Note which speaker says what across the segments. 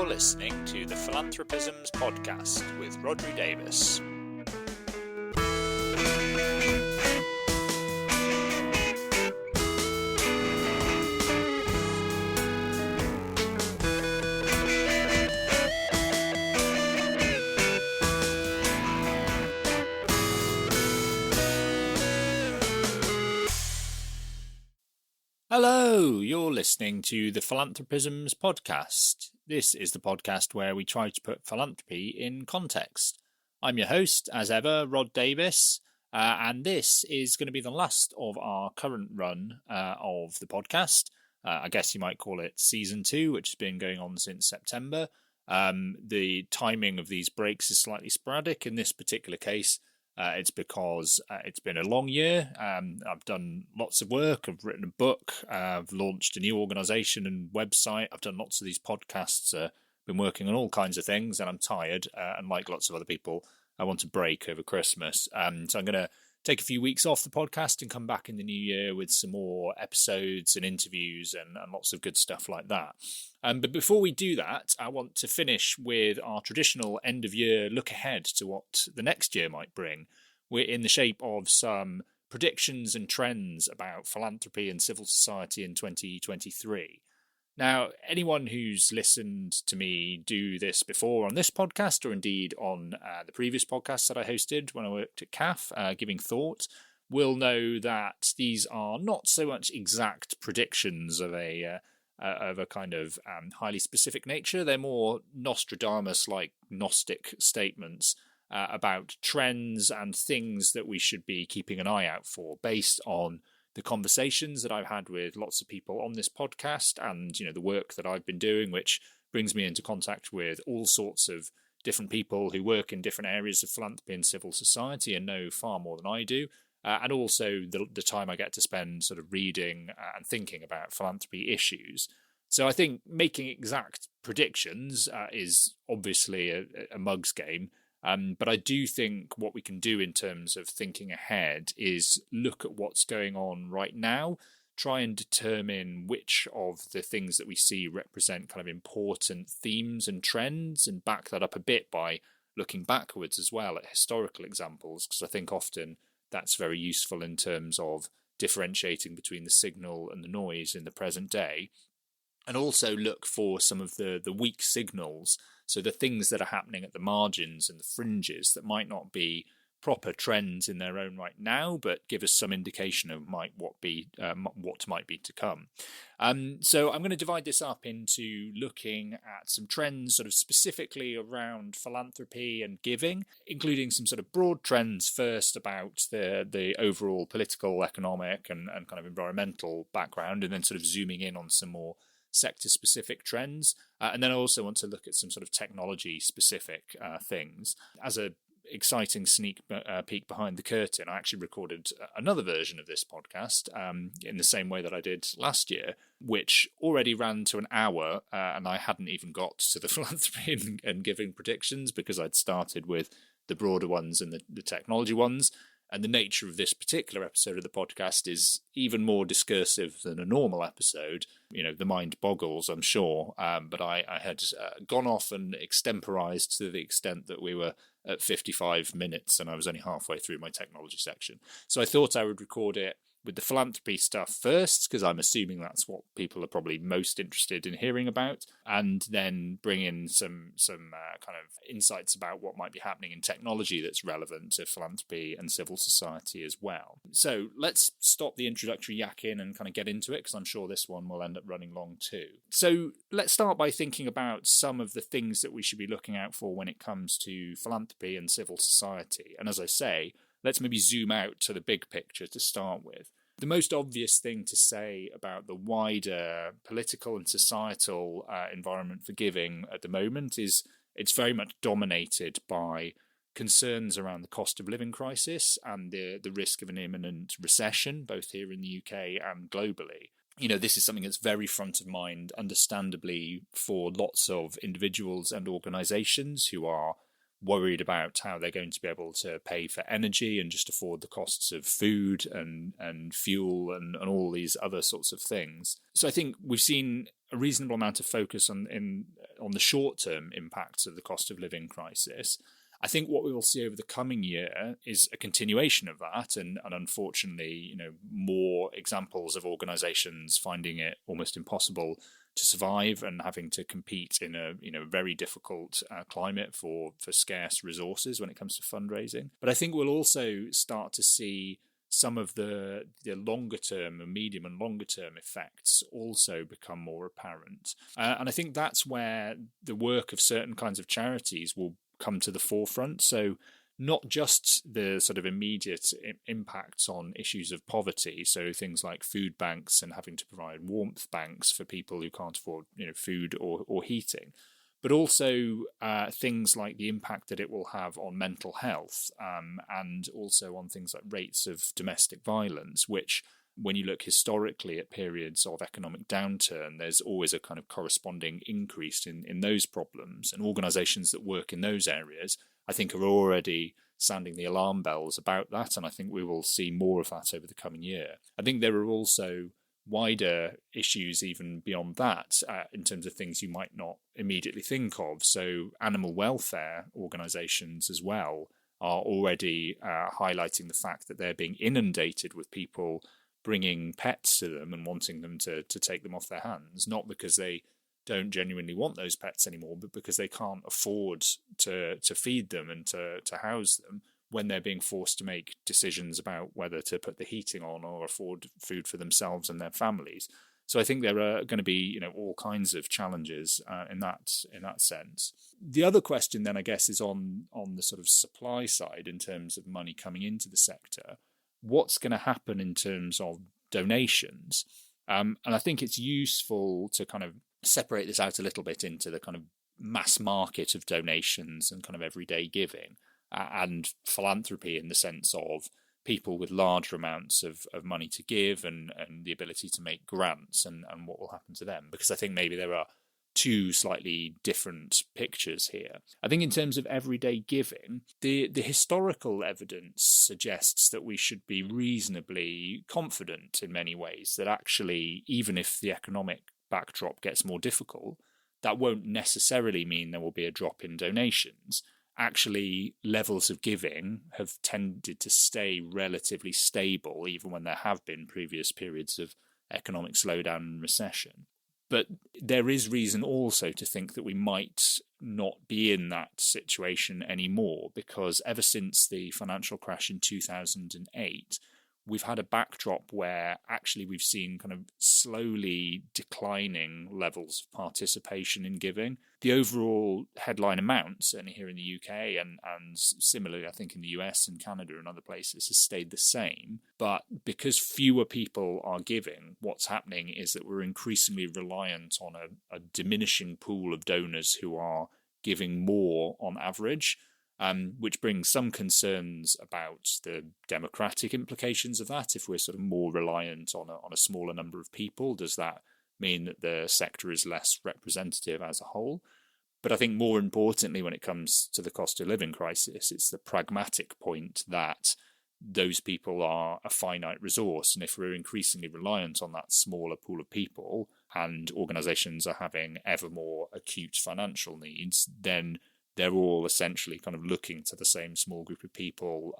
Speaker 1: You're listening to the Philanthropisms podcast with Rodri Davis. Hello, you're listening to the Philanthropisms podcast. This is the podcast where we try to put philanthropy in context. I'm your host, as ever, Rod Davis, and this is going to be the last of our current run of the podcast. I guess you might call it Season 2, which has been going on since September. The timing of these breaks is slightly sporadic. In this particular case, it's because it's been a long year. I've done lots of work. I've written a book. I've launched a new organisation and website. I've done lots of these podcasts. Been working on all kinds of things, and I'm tired. And like lots of other people, I want a break over Christmas. So I'm going to take a few weeks off the podcast and come back in the new year with some more episodes and interviews and lots of good stuff like that. But before we do that, I want to finish with our traditional end-of-year look ahead to what the next year might bring. We're in the shape of some predictions and trends about philanthropy and civil society in 2023. Now, anyone who's listened to me do this before on this podcast, or indeed on the previous podcast that I hosted when I worked at CAF, Giving Thought, will know that these are not so much exact predictions of a kind of highly specific nature. They're more Nostradamus-like Gnostic statements about trends and things that we should be keeping an eye out for, based on the conversations that I've had with lots of people on this podcast and, the work that I've been doing, which brings me into contact with all sorts of different people who work in different areas of philanthropy and civil society and know far more than I do. And also the time I get to spend sort of reading and thinking about philanthropy issues. So I think making exact predictions is obviously a mug's game. But I do think what we can do in terms of thinking ahead is look at what's going on right now, try and determine which of the things that we see represent kind of important themes and trends, and back that up a bit by looking backwards as well at historical examples, because I think often that's very useful in terms of differentiating between the signal and the noise in the present day. And also look for some of the weak signals, so the things that are happening at the margins and the fringes that might not be proper trends in their own right now, but give us some indication of what might be to come. So I'm going to divide this up into looking at some trends sort of specifically around philanthropy and giving, including some sort of broad trends first about the overall political, economic and kind of environmental background, and then sort of zooming in on some more sector-specific trends. And then I also want to look at some sort of technology-specific things. As a exciting sneak peek behind the curtain, I actually recorded another version of this podcast in the same way that I did last year, which already ran to an hour, and I hadn't even got to the philanthropy and giving predictions because I'd started with the broader ones and the technology ones. And the nature of this particular episode of the podcast is even more discursive than a normal episode. The mind boggles, I'm sure. But I had gone off and extemporized to the extent that we were at 55 minutes and I was only halfway through my technology section. So I thought I would record it with the philanthropy stuff first, because I'm assuming that's what people are probably most interested in hearing about, and then bring in some kind of insights about what might be happening in technology that's relevant to philanthropy and civil society as well. So let's stop the introductory yakking and kind of get into it, because I'm sure this one will end up running long too. So let's start by thinking about some of the things that we should be looking out for when it comes to philanthropy and civil society. And as I say, let's maybe zoom out to the big picture to start with. The most obvious thing to say about the wider political and societal environment for giving at the moment is it's very much dominated by concerns around the cost of living crisis and the risk of an imminent recession, both here in the UK and globally. This is something that's very front of mind, understandably, for lots of individuals and organisations who are worried about how they're going to be able to pay for energy and just afford the costs of food and fuel and all these other sorts of things. So I think we've seen a reasonable amount of focus on the short-term impacts of the cost of living crisis. I think what we will see over the coming year is a continuation of that, and unfortunately, more examples of organisations finding it almost impossible to survive and having to compete in a very difficult climate for scarce resources when it comes to fundraising. But I think we'll also start to see some of the longer term and medium and longer term effects also become more apparent. And I think that's where the work of certain kinds of charities will come to the forefront. So not just the sort of immediate impacts on issues of poverty, so things like food banks and having to provide warmth banks for people who can't afford food or heating, but also things like the impact that it will have on mental health and also on things like rates of domestic violence, which, when you look historically at periods of economic downturn, there's always a kind of corresponding increase in those problems. And organisations that work in those areas, I think, are already sounding the alarm bells about that. And I think we will see more of that over the coming year. I think there are also wider issues even beyond that in terms of things you might not immediately think of. So animal welfare organisations as well are already highlighting the fact that they're being inundated with people bringing pets to them and wanting them to take them off their hands, not because they don't genuinely want those pets anymore, but because they can't afford to feed them and to house them when they're being forced to make decisions about whether to put the heating on or afford food for themselves and their families. So I think there are going to be all kinds of challenges in that sense. The other question then, I guess, is on the sort of supply side in terms of money coming into the sector. What's going to happen in terms of donations? And I think it's useful to kind of separate this out a little bit into the kind of mass market of donations and kind of everyday giving and philanthropy in the sense of people with larger amounts of money to give and the ability to make grants and what will happen to them. Because I think maybe there are two slightly different pictures here. I think in terms of everyday giving, the historical evidence suggests that we should be reasonably confident in many ways that actually, even if the economic backdrop gets more difficult, that won't necessarily mean there will be a drop in donations. Actually, levels of giving have tended to stay relatively stable, even when there have been previous periods of economic slowdown and recession. But there is reason also to think that we might not be in that situation anymore, because ever since the financial crash in 2008, we've had a backdrop where actually we've seen kind of slowly declining levels of participation in giving. The overall headline amount, certainly here in the UK and similarly I think in the US and Canada and other places, has stayed the same. But because fewer people are giving, what's happening is that we're increasingly reliant on a diminishing pool of donors who are giving more on average. Which brings some concerns about the democratic implications of that. If we're sort of more reliant on a smaller number of people, does that mean that the sector is less representative as a whole? But I think more importantly, when it comes to the cost of living crisis, it's the pragmatic point that those people are a finite resource. And if we're increasingly reliant on that smaller pool of people and organisations are having ever more acute financial needs, then they're all essentially kind of looking to the same small group of people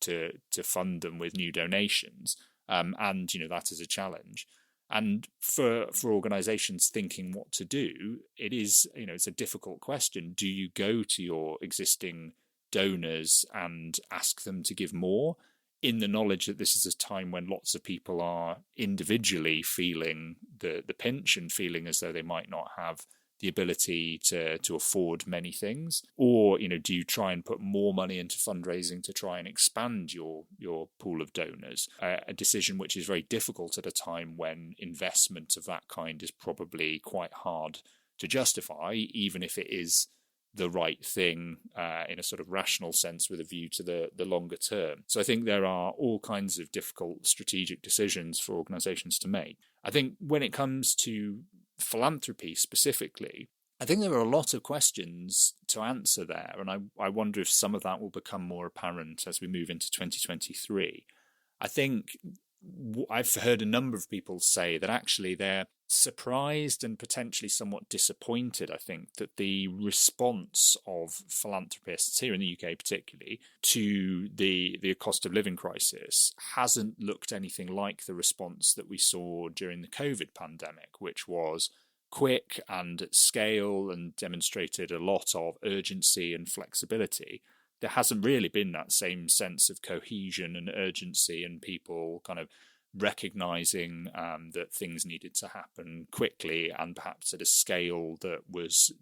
Speaker 1: to fund them with new donations. And, that is a challenge. And for organisations thinking what to do, it is, it's a difficult question. Do you go to your existing donors and ask them to give more, in the knowledge that this is a time when lots of people are individually feeling the pinch and feeling as though they might not have the ability to afford many things? Or, do you try and put more money into fundraising to try and expand your pool of donors? A decision which is very difficult at a time when investment of that kind is probably quite hard to justify, even if it is the right thing in a sort of rational sense with a view to the longer term. So I think there are all kinds of difficult strategic decisions for organisations to make. I think when it comes to philanthropy specifically, I think there are a lot of questions to answer there, and I wonder if some of that will become more apparent as we move into 2023. I think I've heard a number of people say that actually they're surprised and potentially somewhat disappointed, I think, that the response of philanthropists here in the UK particularly to the cost of living crisis hasn't looked anything like the response that we saw during the COVID pandemic, which was quick and at scale and demonstrated a lot of urgency and flexibility. There hasn't really been that same sense of cohesion and urgency and people kind of recognizing that things needed to happen quickly and perhaps at a scale that was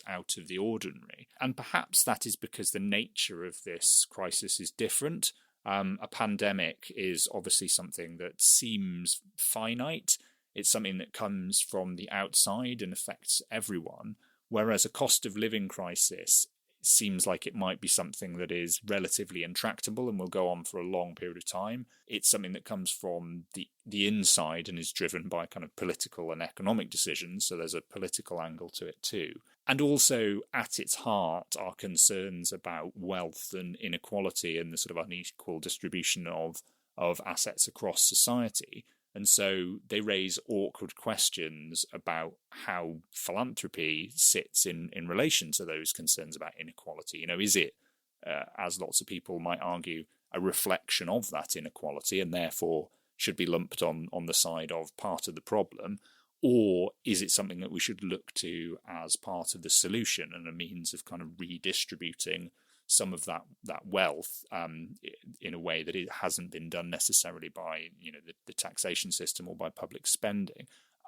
Speaker 1: out of the ordinary. And perhaps that is because the nature of this crisis is different. A pandemic is obviously something that seems finite. It's something that comes from the outside and affects everyone, whereas a cost of living crisis seems like it might be something that is relatively intractable and will go on for a long period of time. It's something that comes from the inside and is driven by kind of political and economic decisions, so there's a political angle to it too. And also at its heart are concerns about wealth and inequality and the sort of unequal distribution of assets across society. And so they raise awkward questions about how philanthropy sits in relation to those concerns about inequality. Is it, as lots of people might argue, a reflection of that inequality and therefore should be lumped on the side of part of the problem? Or is it something that we should look to as part of the solution and a means of kind of redistributing some of that wealth in a way that it hasn't been done necessarily by the taxation system or by public spending.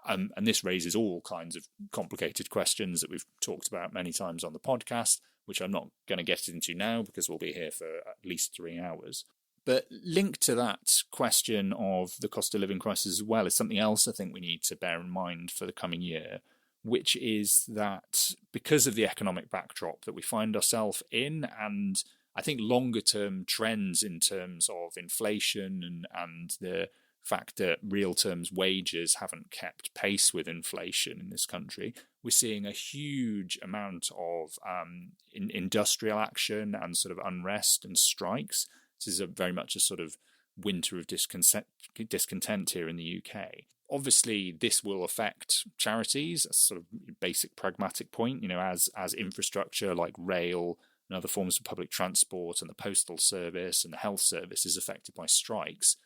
Speaker 1: And this raises all kinds of complicated questions that we've talked about many times on the podcast, which I'm not going to get into now because we'll be here for at least 3 hours. But linked to that question of the cost of living crisis as well is something else I think we need to bear in mind for the coming year, which is that because of the economic backdrop that we find ourselves in, and I think longer term trends in terms of inflation and the fact that real terms wages haven't kept pace with inflation in this country, we're seeing a huge amount of industrial action and sort of unrest and strikes. This is very much a sort of winter of discontent here in the UK. Obviously, this will affect charities, a sort of basic pragmatic point, as infrastructure like rail and other forms of public transport and the postal service and the health service is affected by strikes.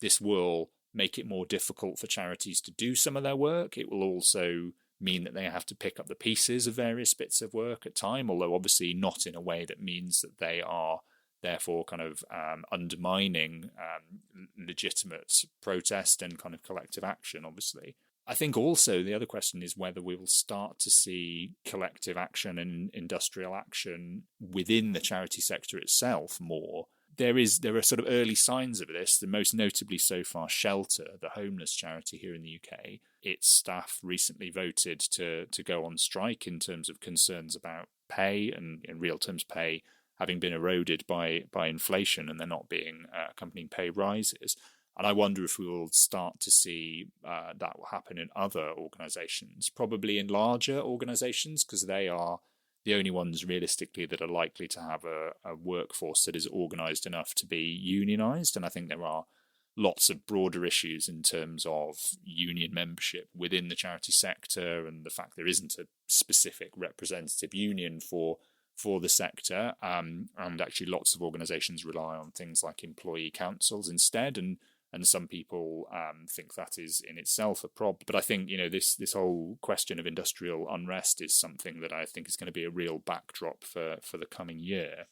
Speaker 1: This will make it more difficult for charities to do some of their work. It will also mean that they have to pick up the pieces of various bits of work at time, although obviously not in a way that means that they are therefore kind of undermining legitimate protest and kind of collective action, obviously. I think also the other question is whether we will start to see collective action and industrial action within the charity sector itself more. There are sort of early signs of this, the most notably so far Shelter, the homeless charity here in the UK. Its staff recently voted to go on strike in terms of concerns about pay and in real terms pay having been eroded by inflation and there not being accompanying pay rises. And I wonder if we will start to see that will happen in other organisations, probably in larger organisations, because they are the only ones realistically that are likely to have a workforce that is organised enough to be unionised. And I think there are lots of broader issues in terms of union membership within the charity sector and the fact there isn't a specific representative union for the sector, and actually lots of organisations rely on things like employee councils instead, and some people think that is in itself a problem. But I think this whole question of industrial unrest is something that I think is going to be a real backdrop for the coming year.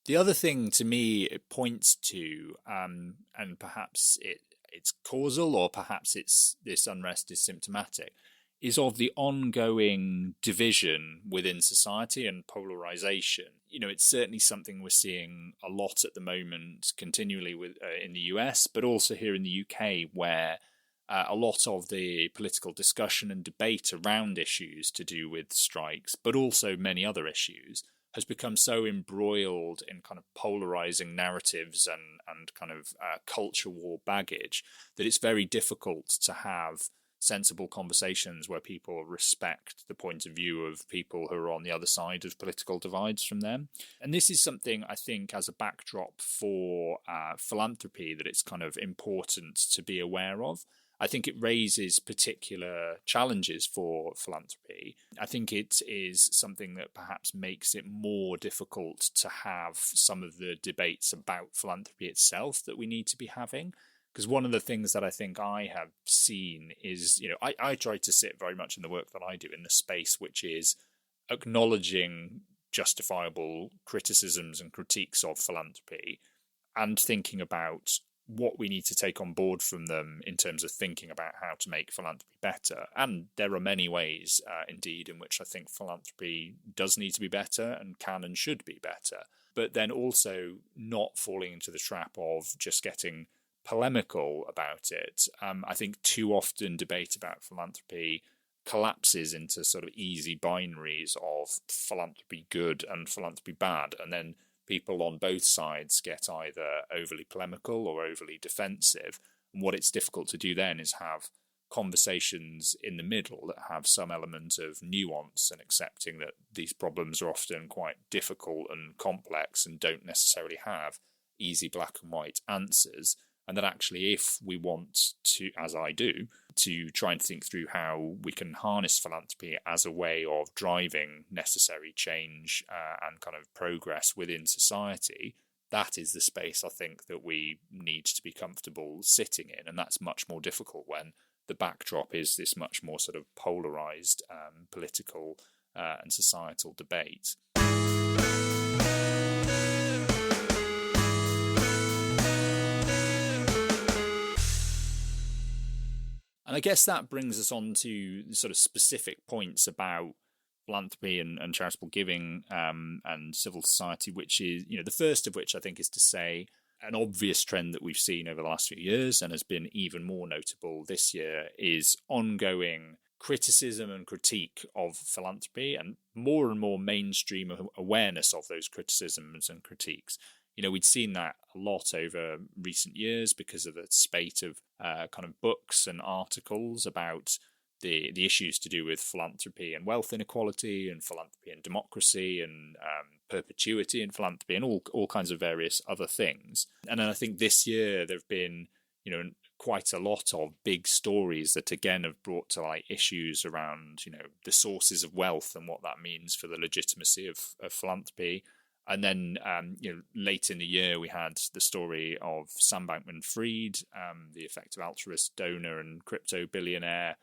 Speaker 1: The other thing to me it points to, and perhaps it's causal or perhaps this unrest is symptomatic, is of the ongoing division within society and polarization. It's certainly something we're seeing a lot at the moment, continually in the US, but also here in the UK, where a lot of the political discussion and debate around issues to do with strikes, but also many other issues, has become so embroiled in kind of polarizing narratives and kind of culture war baggage that it's very difficult to have sensible conversations where people respect the point of view of people who are on the other side of political divides from them. And this is something I think as a backdrop for philanthropy that it's kind of important to be aware of. I think it raises particular challenges for philanthropy. I think it is something that perhaps makes it more difficult to have some of the debates about philanthropy itself that we need to be having. Because one of the things that I think I have seen is, I try to sit very much in the work that I do in the space which is acknowledging justifiable criticisms and critiques of philanthropy and thinking about what we need to take on board from them in terms of thinking about how to make philanthropy better. And there are many ways, indeed, in which I think philanthropy does need to be better and can and should be better. But then also not falling into the trap of just getting polemical about it. I think too often debate about philanthropy collapses into sort of easy binaries of philanthropy good and philanthropy bad, and then people on both sides get either overly polemical or overly defensive. And what it's difficult to do then is have conversations in the middle that have some element of nuance and accepting that these problems are often quite difficult and complex and don't necessarily have easy black and white answers. And that actually, if we want to, as I do, to try and think through how we can harness philanthropy as a way of driving necessary change and kind of progress within society, that is the space I think that we need to be comfortable sitting in. And that's much more difficult when the backdrop is this much more sort of polarised political and societal debate. And I guess that brings us on to sort of specific points about philanthropy and charitable giving and civil society, which is, the first of which I think is to say an obvious trend that we've seen over the last few years and has been even more notable this year is ongoing criticism and critique of philanthropy and more mainstream awareness of those criticisms and critiques. We'd seen that a lot over recent years because of the spate of kind of books and articles about the issues to do with philanthropy and wealth inequality and philanthropy and democracy and perpetuity in philanthropy and all kinds of various other things. And then I think this year there have been, quite a lot of big stories that again have brought to light issues around, the sources of wealth and what that means for the legitimacy of philanthropy. And then, late in the year, we had the story of Sam Bankman-Fried, the effective altruist donor and crypto billionaire,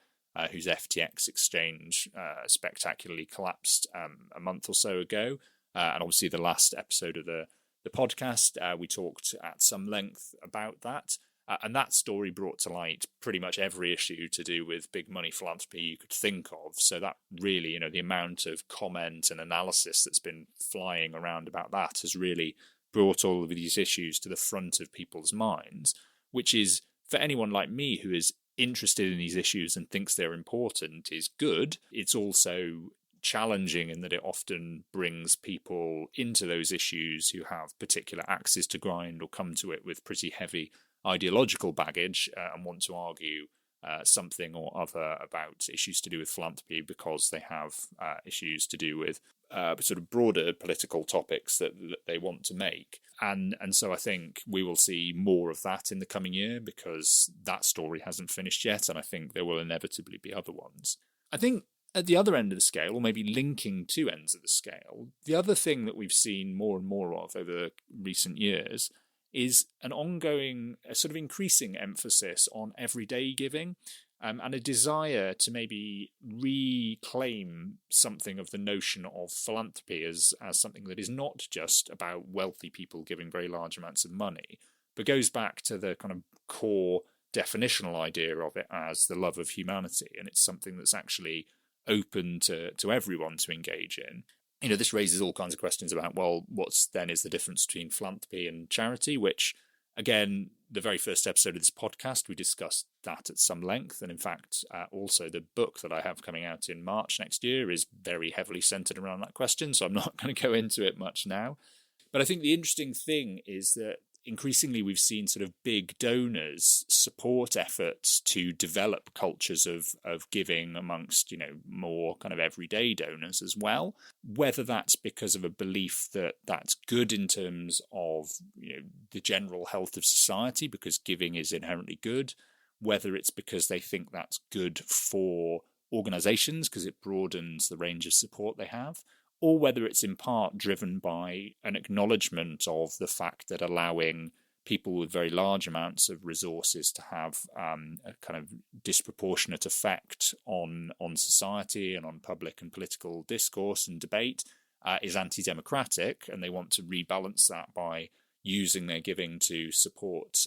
Speaker 1: whose FTX exchange spectacularly collapsed a month or so ago. And obviously, the last episode of the podcast, we talked at some length about that. And that story brought to light pretty much every issue to do with big money philanthropy you could think of. So that really, the amount of comment and analysis that's been flying around about that has really brought all of these issues to the front of people's minds, which is, for anyone like me who is interested in these issues and thinks they're important, is good. It's also challenging in that it often brings people into those issues who have particular axes to grind or come to it with pretty heavy ideological baggage and want to argue something or other about issues to do with philanthropy because they have issues to do with sort of broader political topics that they want to make. And so I think we will see more of that in the coming year because that story hasn't finished yet, and I think there will inevitably be other ones. I think at the other end of the scale, or maybe linking two ends of the scale, the other thing that we've seen more and more of over recent years is an ongoing, sort of increasing emphasis on everyday giving and a desire to maybe reclaim something of the notion of philanthropy as something that is not just about wealthy people giving very large amounts of money, but goes back to the kind of core definitional idea of it as the love of humanity. And it's something that's actually open to everyone to engage in. This raises all kinds of questions about, well, what's then is the difference between philanthropy and charity, which, again, the very first episode of this podcast, we discussed that at some length. And in fact, also the book that I have coming out in March next year is very heavily centered around that question. So I'm not going to go into it much now. But I think the interesting thing is that increasingly we've seen sort of big donors support efforts to develop cultures of giving amongst, more kind of everyday donors as well. Whether that's because of a belief that that's good in terms of, the general health of society, because giving is inherently good, whether it's because they think that's good for organizations because it broadens the range of support they have, or whether it's in part driven by an acknowledgement of the fact that allowing people with very large amounts of resources to have a kind of disproportionate effect on society and on public and political discourse and debate is anti-democratic, and they want to rebalance that by using their giving to support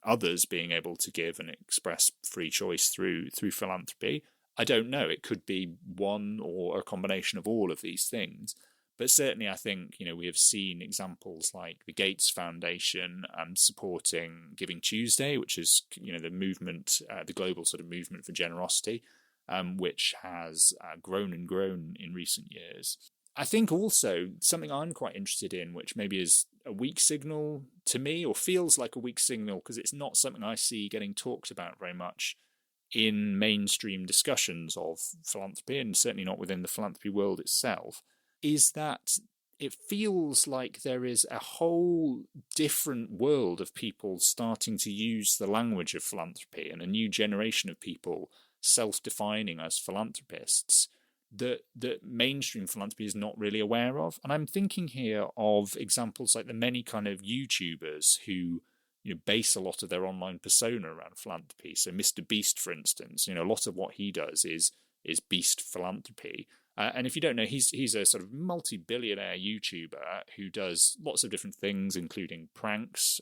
Speaker 1: others being able to give and express free choice through philanthropy. I don't know. It could be one or a combination of all of these things. But certainly I think, we have seen examples like the Gates Foundation supporting Giving Tuesday, which is, the movement, the global sort of movement for generosity, which has grown and grown in recent years. I think also something I'm quite interested in, which maybe is a weak signal to me, or feels like a weak signal because it's not something I see getting talked about very much in mainstream discussions of philanthropy, and certainly not within the philanthropy world itself, is that it feels like there is a whole different world of people starting to use the language of philanthropy, and a new generation of people self-defining as philanthropists that mainstream philanthropy is not really aware of. And I'm thinking here of examples like the many kind of YouTubers who base a lot of their online persona around philanthropy. So Mr. Beast, for instance, a lot of what he does is Beast philanthropy. And if you don't know, he's a sort of multi-billionaire YouTuber who does lots of different things, including pranks.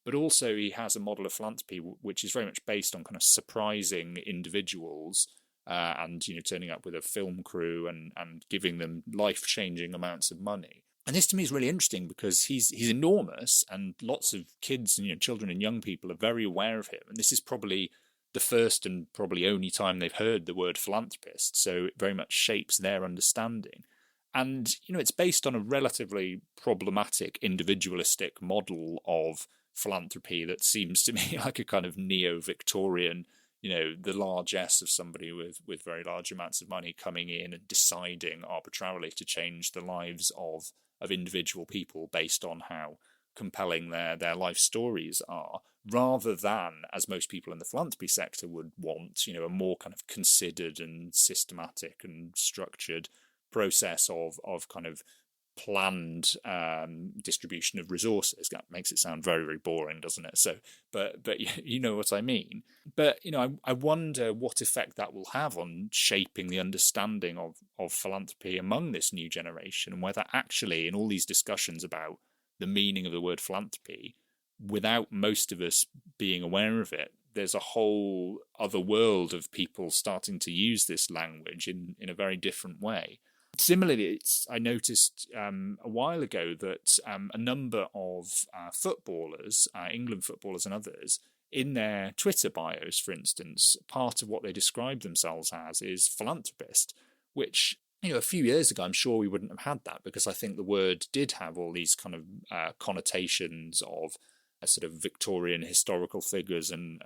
Speaker 1: But also he has a model of philanthropy which is very much based on kind of surprising individuals and turning up with a film crew and giving them life-changing amounts of money. And this to me is really interesting because he's enormous, and lots of kids and children and young people are very aware of him. And this is probably the first and probably only time they've heard the word philanthropist, so it very much shapes their understanding. And it's based on a relatively problematic individualistic model of philanthropy that seems to me like a kind of neo-Victorian, the largesse of somebody with very large amounts of money coming in and deciding arbitrarily to change the lives of individual people based on how compelling their life stories are, rather than, as most people in the philanthropy sector would want, a more kind of considered and systematic and structured process of kind of planned distribution of resources. That makes it sound very, very boring, doesn't it? So, but you know what I mean. But I wonder what effect that will have on shaping the understanding of philanthropy among this new generation, and whether actually in all these discussions about the meaning of the word philanthropy, without most of us being aware of it, there's a whole other world of people starting to use this language in a very different way. Similarly, I noticed a while ago that a number of footballers, England footballers and others, in their Twitter bios, for instance, part of what they describe themselves as is philanthropist, which, a few years ago, I'm sure we wouldn't have had that, because I think the word did have all these kind of connotations of sort of Victorian historical figures and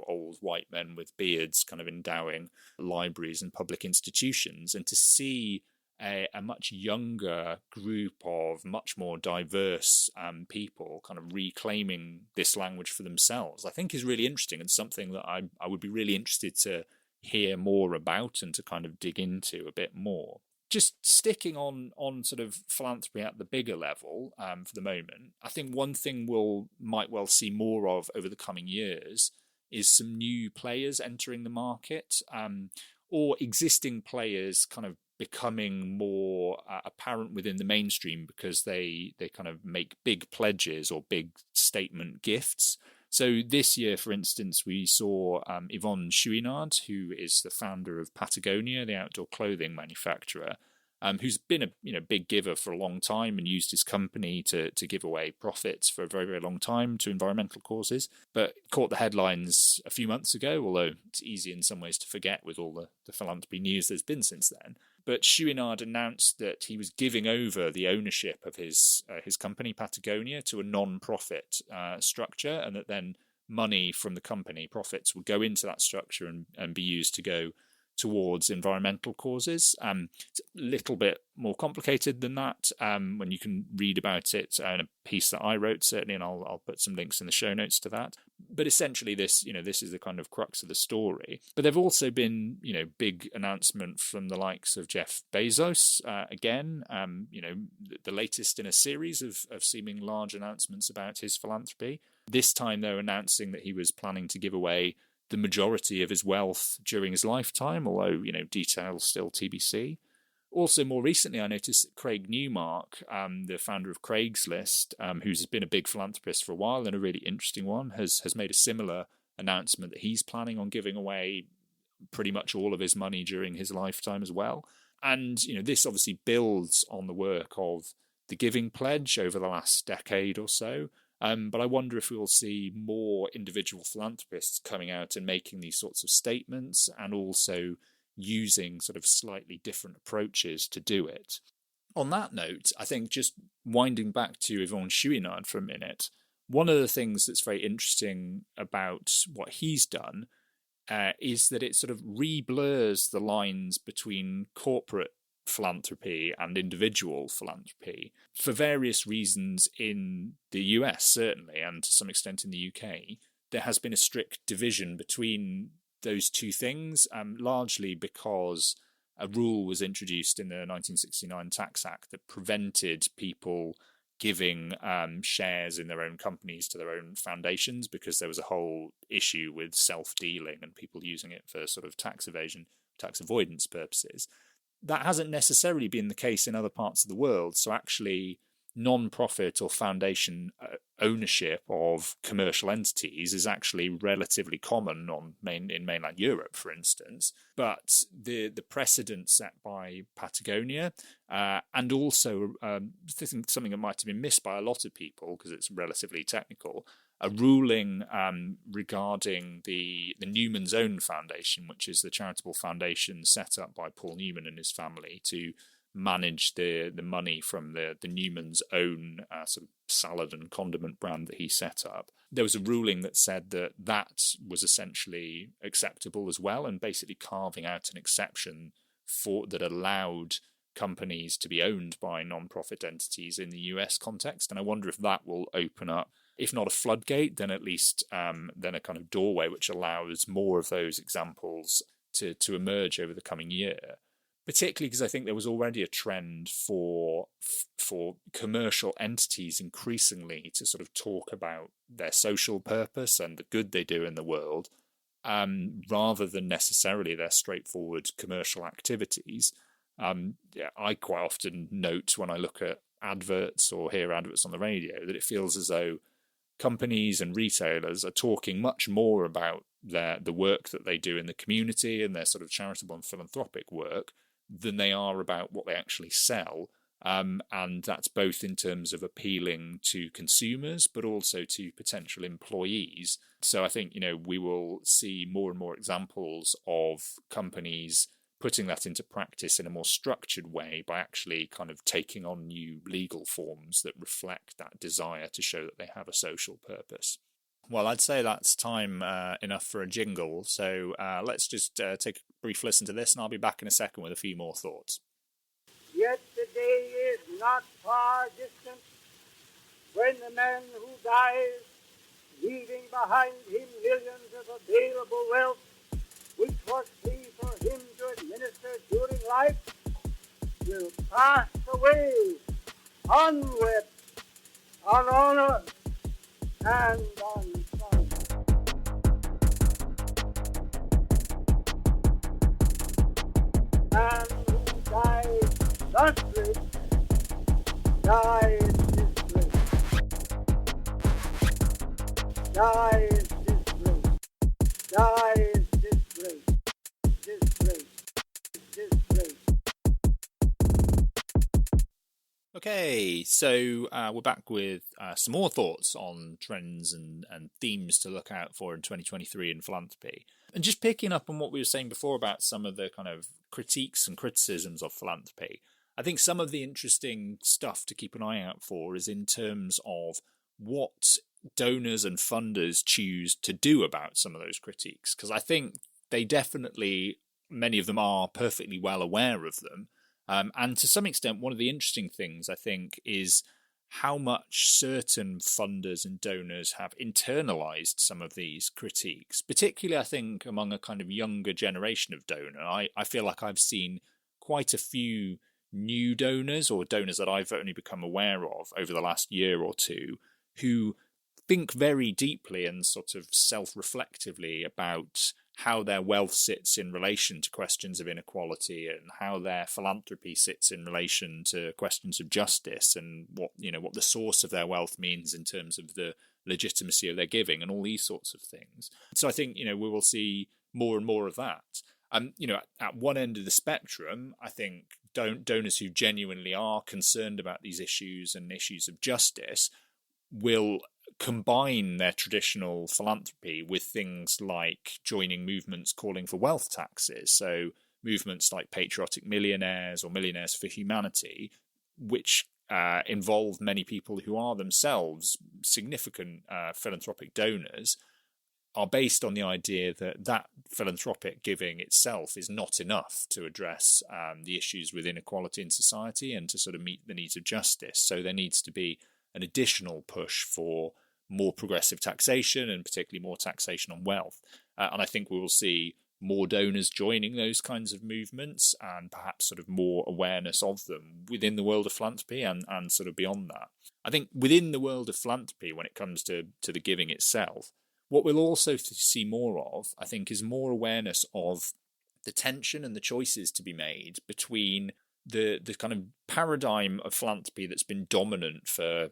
Speaker 1: old white men with beards kind of endowing libraries and public institutions. And to see a much younger group of much more diverse people kind of reclaiming this language for themselves, I think is really interesting, and something that I would be really interested to hear more about and to kind of dig into a bit more. Just sticking on sort of philanthropy at the bigger level for the moment, I think one thing might well see more of over the coming years is some new players entering the market, or existing players kind of becoming more apparent within the mainstream because they kind of make big pledges or big statement gifts. So this year, for instance, we saw Yvonne Chouinard, who is the founder of Patagonia, the outdoor clothing manufacturer, who's been a big giver for a long time and used his company to give away profits for a very, very long time to environmental causes, but caught the headlines a few months ago, although it's easy in some ways to forget with all the philanthropy news there's been since then. But Chouinard announced that he was giving over the ownership of his company, Patagonia, to a non-profit structure, and that then money from the company profits would go into that structure and be used to go towards environmental causes. It's a little bit more complicated than that when you can read about it in a piece that I wrote, certainly, and I'll put some links in the show notes to that. But essentially this is the kind of crux of the story. But there've also been, big announcement from the likes of Jeff Bezos, again, the latest in a series of seeming large announcements about his philanthropy. This time they're announcing that he was planning to give away the majority of his wealth during his lifetime, although, details still TBC. Also, more recently, I noticed that Craig Newmark, the founder of Craigslist, who's been a big philanthropist for a while and a really interesting one, has made a similar announcement that he's planning on giving away pretty much all of his money during his lifetime as well. And, this obviously builds on the work of the Giving Pledge over the last decade or so. But I wonder if we will see more individual philanthropists coming out and making these sorts of statements and also using sort of slightly different approaches to do it. On that note, I think just winding back to Yvon Chouinard for a minute, one of the things that's very interesting about what he's done is that it sort of re-blurs the lines between corporate philanthropy and individual philanthropy for various reasons. In the US, certainly, and to some extent in the UK, there has been a strict division between those two things, largely because a rule was introduced in the 1969 Tax Act that prevented people giving shares in their own companies to their own foundations, because there was a whole issue with self-dealing and people using it for sort of tax evasion, tax avoidance purposes. That hasn't necessarily been the case in other parts of the world. So actually, non-profit or foundation ownership of commercial entities is actually relatively common in mainland Europe, for instance. But the precedent set by Patagonia, and also something that might have been missed by a lot of people because it's relatively technical, a ruling regarding the Newman's Own Foundation, which is the charitable foundation set up by Paul Newman and his family to manage the money from the Newman's Own sort of salad and condiment brand that he set up. There was a ruling that said that was essentially acceptable as well, and basically carving out an exception that allowed companies to be owned by non-profit entities in the US context. And I wonder if that will open up, if not a floodgate, then at least then a kind of doorway which allows more of those examples to emerge over the coming year. Particularly because I think there was already a trend for commercial entities increasingly to sort of talk about their social purpose and the good they do in the world, rather than necessarily their straightforward commercial activities. I quite often note when I look at adverts or hear adverts on the radio that it feels as though companies and retailers are talking much more about the work that they do in the community and their sort of charitable and philanthropic work than they are about what they actually sell. And that's both in terms of appealing to consumers, but also to potential employees. So I think, we will see more and more examples of companies putting that into practice in a more structured way by actually kind of taking on new legal forms that reflect that desire to show that they have a social purpose. Well, I'd say that's time enough for a jingle, so let's just take a brief listen to this, and I'll be back in a second with a few more thoughts.
Speaker 2: Yet the day is not far distant when the man who dies, leaving behind him millions of available wealth, which was free for him to administer during life, will pass away unwept, unhonored, and unsung. Man who dies thus rich dies disgraced. Dies disgraced. Dies disgraced. Disgraced.
Speaker 1: Okay, so we're back with some more thoughts on trends and themes to look out for in 2023 in philanthropy. And just picking up on what we were saying before about some of the kind of critiques and criticisms of philanthropy, I think some of the interesting stuff to keep an eye out for is in terms of what donors and funders choose to do about some of those critiques, because I think they definitely, many of them are perfectly well aware of them. And to some extent, one of the interesting things, I think, is how much certain funders and donors have internalized some of these critiques, particularly, I think, among a kind of younger generation of donor. I feel like I've seen quite a few new donors, or donors that I've only become aware of over the last year or two, who think very deeply and sort of self-reflectively about how their wealth sits in relation to questions of inequality, and how their philanthropy sits in relation to questions of justice, and what the source of their wealth means in terms of the legitimacy of their giving, and all these sorts of things. So I think we will see more and more of that. At one end of the spectrum, I think donors who genuinely are concerned about these issues and issues of justice will combine their traditional philanthropy with things like joining movements calling for wealth taxes. So movements like Patriotic Millionaires or Millionaires for Humanity, which involve many people who are themselves significant philanthropic donors, are based on the idea that philanthropic giving itself is not enough to address the issues with inequality in society and to sort of meet the needs of justice. So there needs to be an additional push for more progressive taxation, and particularly more taxation on wealth. And I think we will see more donors joining those kinds of movements, and perhaps sort of more awareness of them within the world of philanthropy and sort of beyond that. I think within the world of philanthropy, when it comes to the giving itself, what we'll also see more of, I think, is more awareness of the tension and the choices to be made between the kind of paradigm of philanthropy that's been dominant for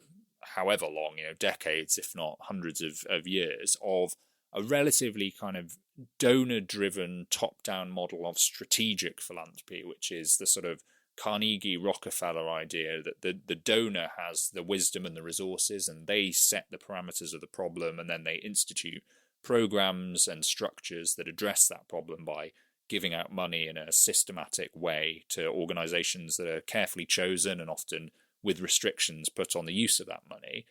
Speaker 1: however long, decades, if not hundreds of years, of a relatively kind of donor-driven top-down model of strategic philanthropy, which is the sort of Carnegie Rockefeller idea that the donor has the wisdom and the resources, and they set the parameters of the problem, and then they institute programs and structures that address that problem by giving out money in a systematic way to organizations that are carefully chosen and often with restrictions put on the use of that money.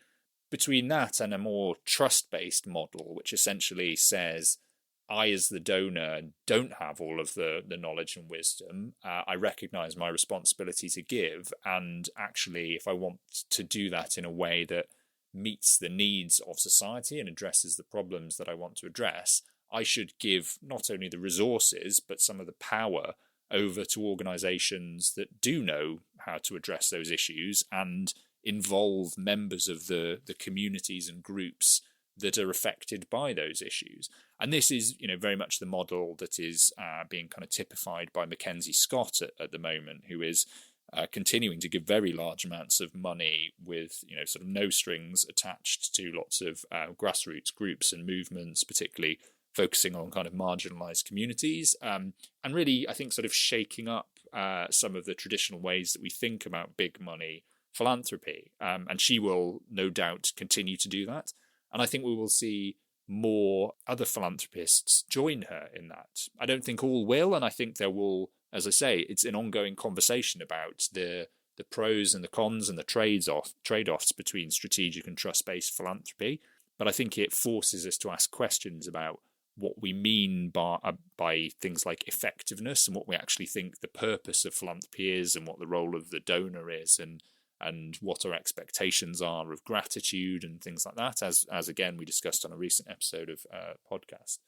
Speaker 1: Between that and a more trust-based model, which essentially says, I, as the donor, don't have all of the knowledge and wisdom. I recognize my responsibility to give. And actually, if I want to do that in a way that meets the needs of society and addresses the problems that I want to address, I should give not only the resources, but some of the power over to organizations that do know how to address those issues and involve members of the communities and groups that are affected by those issues. And this is, very much the model that is being kind of typified by Mackenzie Scott at the moment, who is continuing to give very large amounts of money with, sort of no strings attached to lots of grassroots groups and movements, particularly focusing on kind of marginalized communities, and really, I think, sort of shaking up some of the traditional ways that we think about big money philanthropy. And she will no doubt continue to do that. And I think we will see more other philanthropists join her in that. I don't think all will, and I think there will, as I say, it's an ongoing conversation about the pros and the cons and the trade-offs between strategic and trust-based philanthropy. But I think it forces us to ask questions about what we mean by things like effectiveness, and what we actually think the purpose of philanthropy is, and what the role of the donor is, and what our expectations are of gratitude and things like that, as again we discussed on a recent episode of podcast.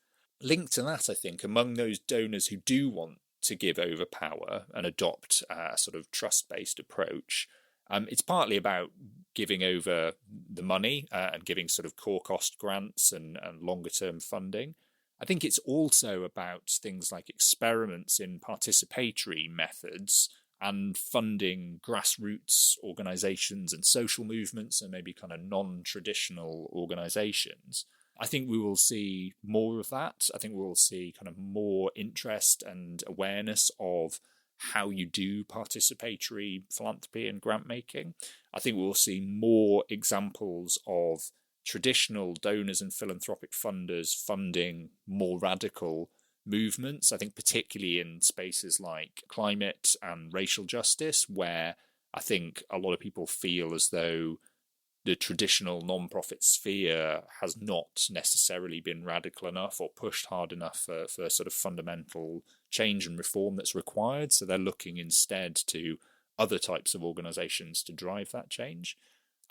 Speaker 1: Linked to that, I think, among those donors who do want to give over power and adopt a sort of trust-based approach, it's partly about giving over the money and giving sort of core cost grants and longer-term funding. I think it's also about things like experiments in participatory methods and funding grassroots organizations and social movements, and maybe kind of non-traditional organizations. I think we will see more of that. I think we will see kind of more interest and awareness of how you do participatory philanthropy and grant making. I think we will see more examples of traditional donors and philanthropic funders funding more radical movements. I think particularly in spaces like climate and racial justice, where I think a lot of people feel as though the traditional non-profit sphere has not necessarily been radical enough or pushed hard enough for sort of fundamental change and reform that's required. So they're looking instead to other types of organizations to drive that change.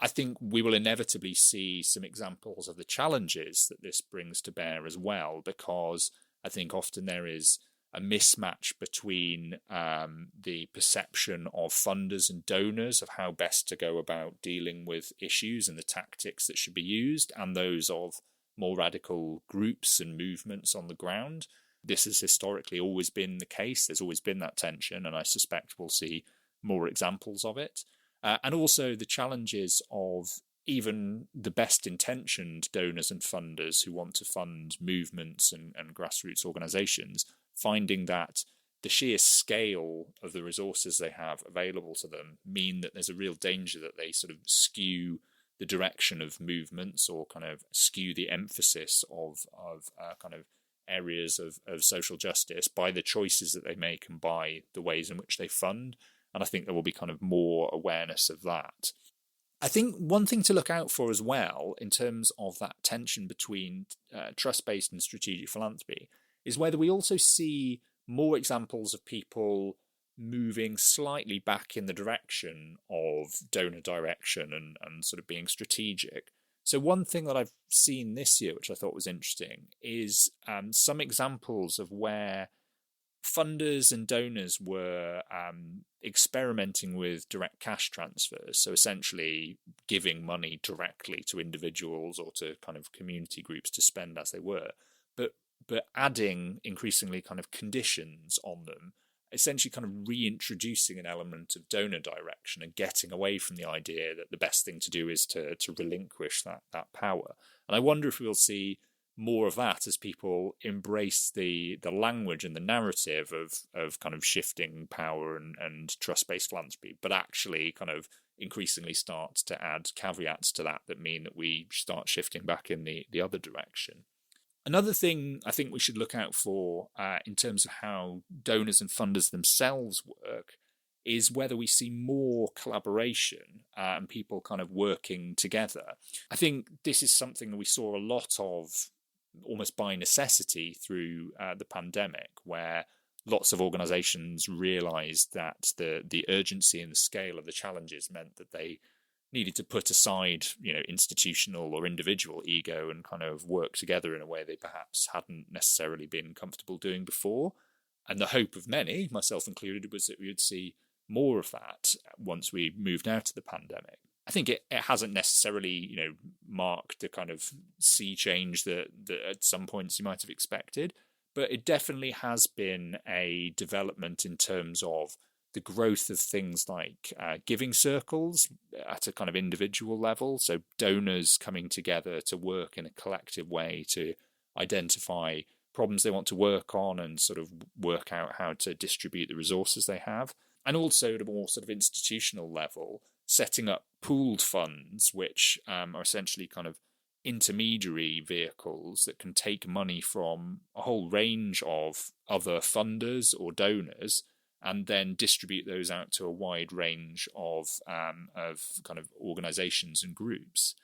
Speaker 1: I think we will inevitably see some examples of the challenges that this brings to bear as well, because I think often there is a mismatch between the perception of funders and donors of how best to go about dealing with issues and the tactics that should be used, and those of more radical groups and movements on the ground. This has historically always been the case. There's always been that tension, and I suspect we'll see more examples of it. And also the challenges of even the best intentioned donors and funders who want to fund movements and grassroots organizations, finding that the sheer scale of the resources they have available to them mean that there's a real danger that they sort of skew the direction of movements or kind of skew the emphasis of kind of areas of social justice by the choices that they make and by the ways in which they fund. And I think there will be kind of more awareness of that. I think one thing to look out for as well in terms of that tension between trust-based and strategic philanthropy is whether we also see more examples of people moving slightly back in the direction of donor direction and sort of being strategic. So one thing that I've seen this year, which I thought was interesting, is some examples of where funders and donors were experimenting with direct cash transfers, so essentially giving money directly to individuals or to kind of community groups to spend as they were, but adding increasingly kind of conditions on them, essentially kind of reintroducing an element of donor direction and getting away from the idea that the best thing to do is to relinquish that power. And I wonder if we'll see more of that as people embrace the language and the narrative of kind of shifting power and trust-based philanthropy, but actually kind of increasingly start to add caveats to that mean that we start shifting back in the other direction. Another thing I think we should look out for in terms of how donors and funders themselves work is whether we see more collaboration and people kind of working together. I think this is something that we saw a lot of almost by necessity through the pandemic, where lots of organizations realized that the urgency and the scale of the challenges meant that they needed to put aside, institutional or individual ego and kind of work together in a way they perhaps hadn't necessarily been comfortable doing before. And the hope of many, myself included, was that we would see more of that once we moved out of the pandemic. I think it hasn't necessarily, marked the kind of sea change that at some points you might have expected, but it definitely has been a development in terms of the growth of things like giving circles at a kind of individual level. So donors coming together to work in a collective way to identify problems they want to work on and sort of work out how to distribute the resources they have. And also at a more sort of institutional level, setting up pooled funds, which are essentially kind of intermediary vehicles that can take money from a whole range of other funders or donors and then distribute those out to a wide range of kind of organizations and groups.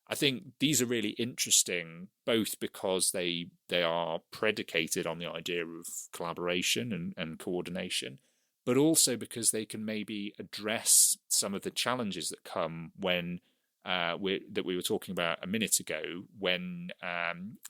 Speaker 1: I think these are really interesting, both because they are predicated on the idea of collaboration and coordination, but also because they can maybe address some of the challenges that come when that we were talking about a minute ago, when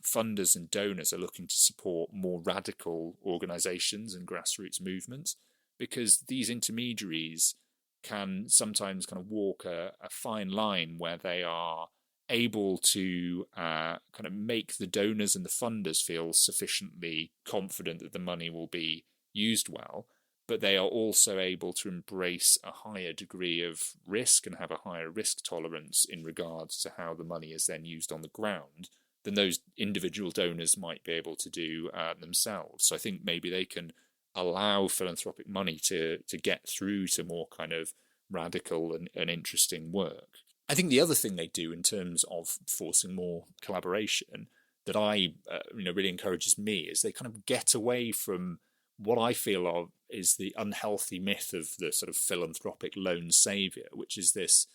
Speaker 1: funders and donors are looking to support more radical organizations and grassroots movements, because these intermediaries can sometimes kind of walk a fine line where they are able to kind of make the donors and the funders feel sufficiently confident that the money will be used well, but they are also able to embrace a higher degree of risk and have a higher risk tolerance in regards to how the money is then used on the ground than those individual donors might be able to do themselves. So I think maybe they can allow philanthropic money to get through to more kind of radical and interesting work. I think the other thing they do in terms of forcing more collaboration that I really encourages me is they kind of get away from what I feel of is the unhealthy myth of the sort of philanthropic lone savior, which is this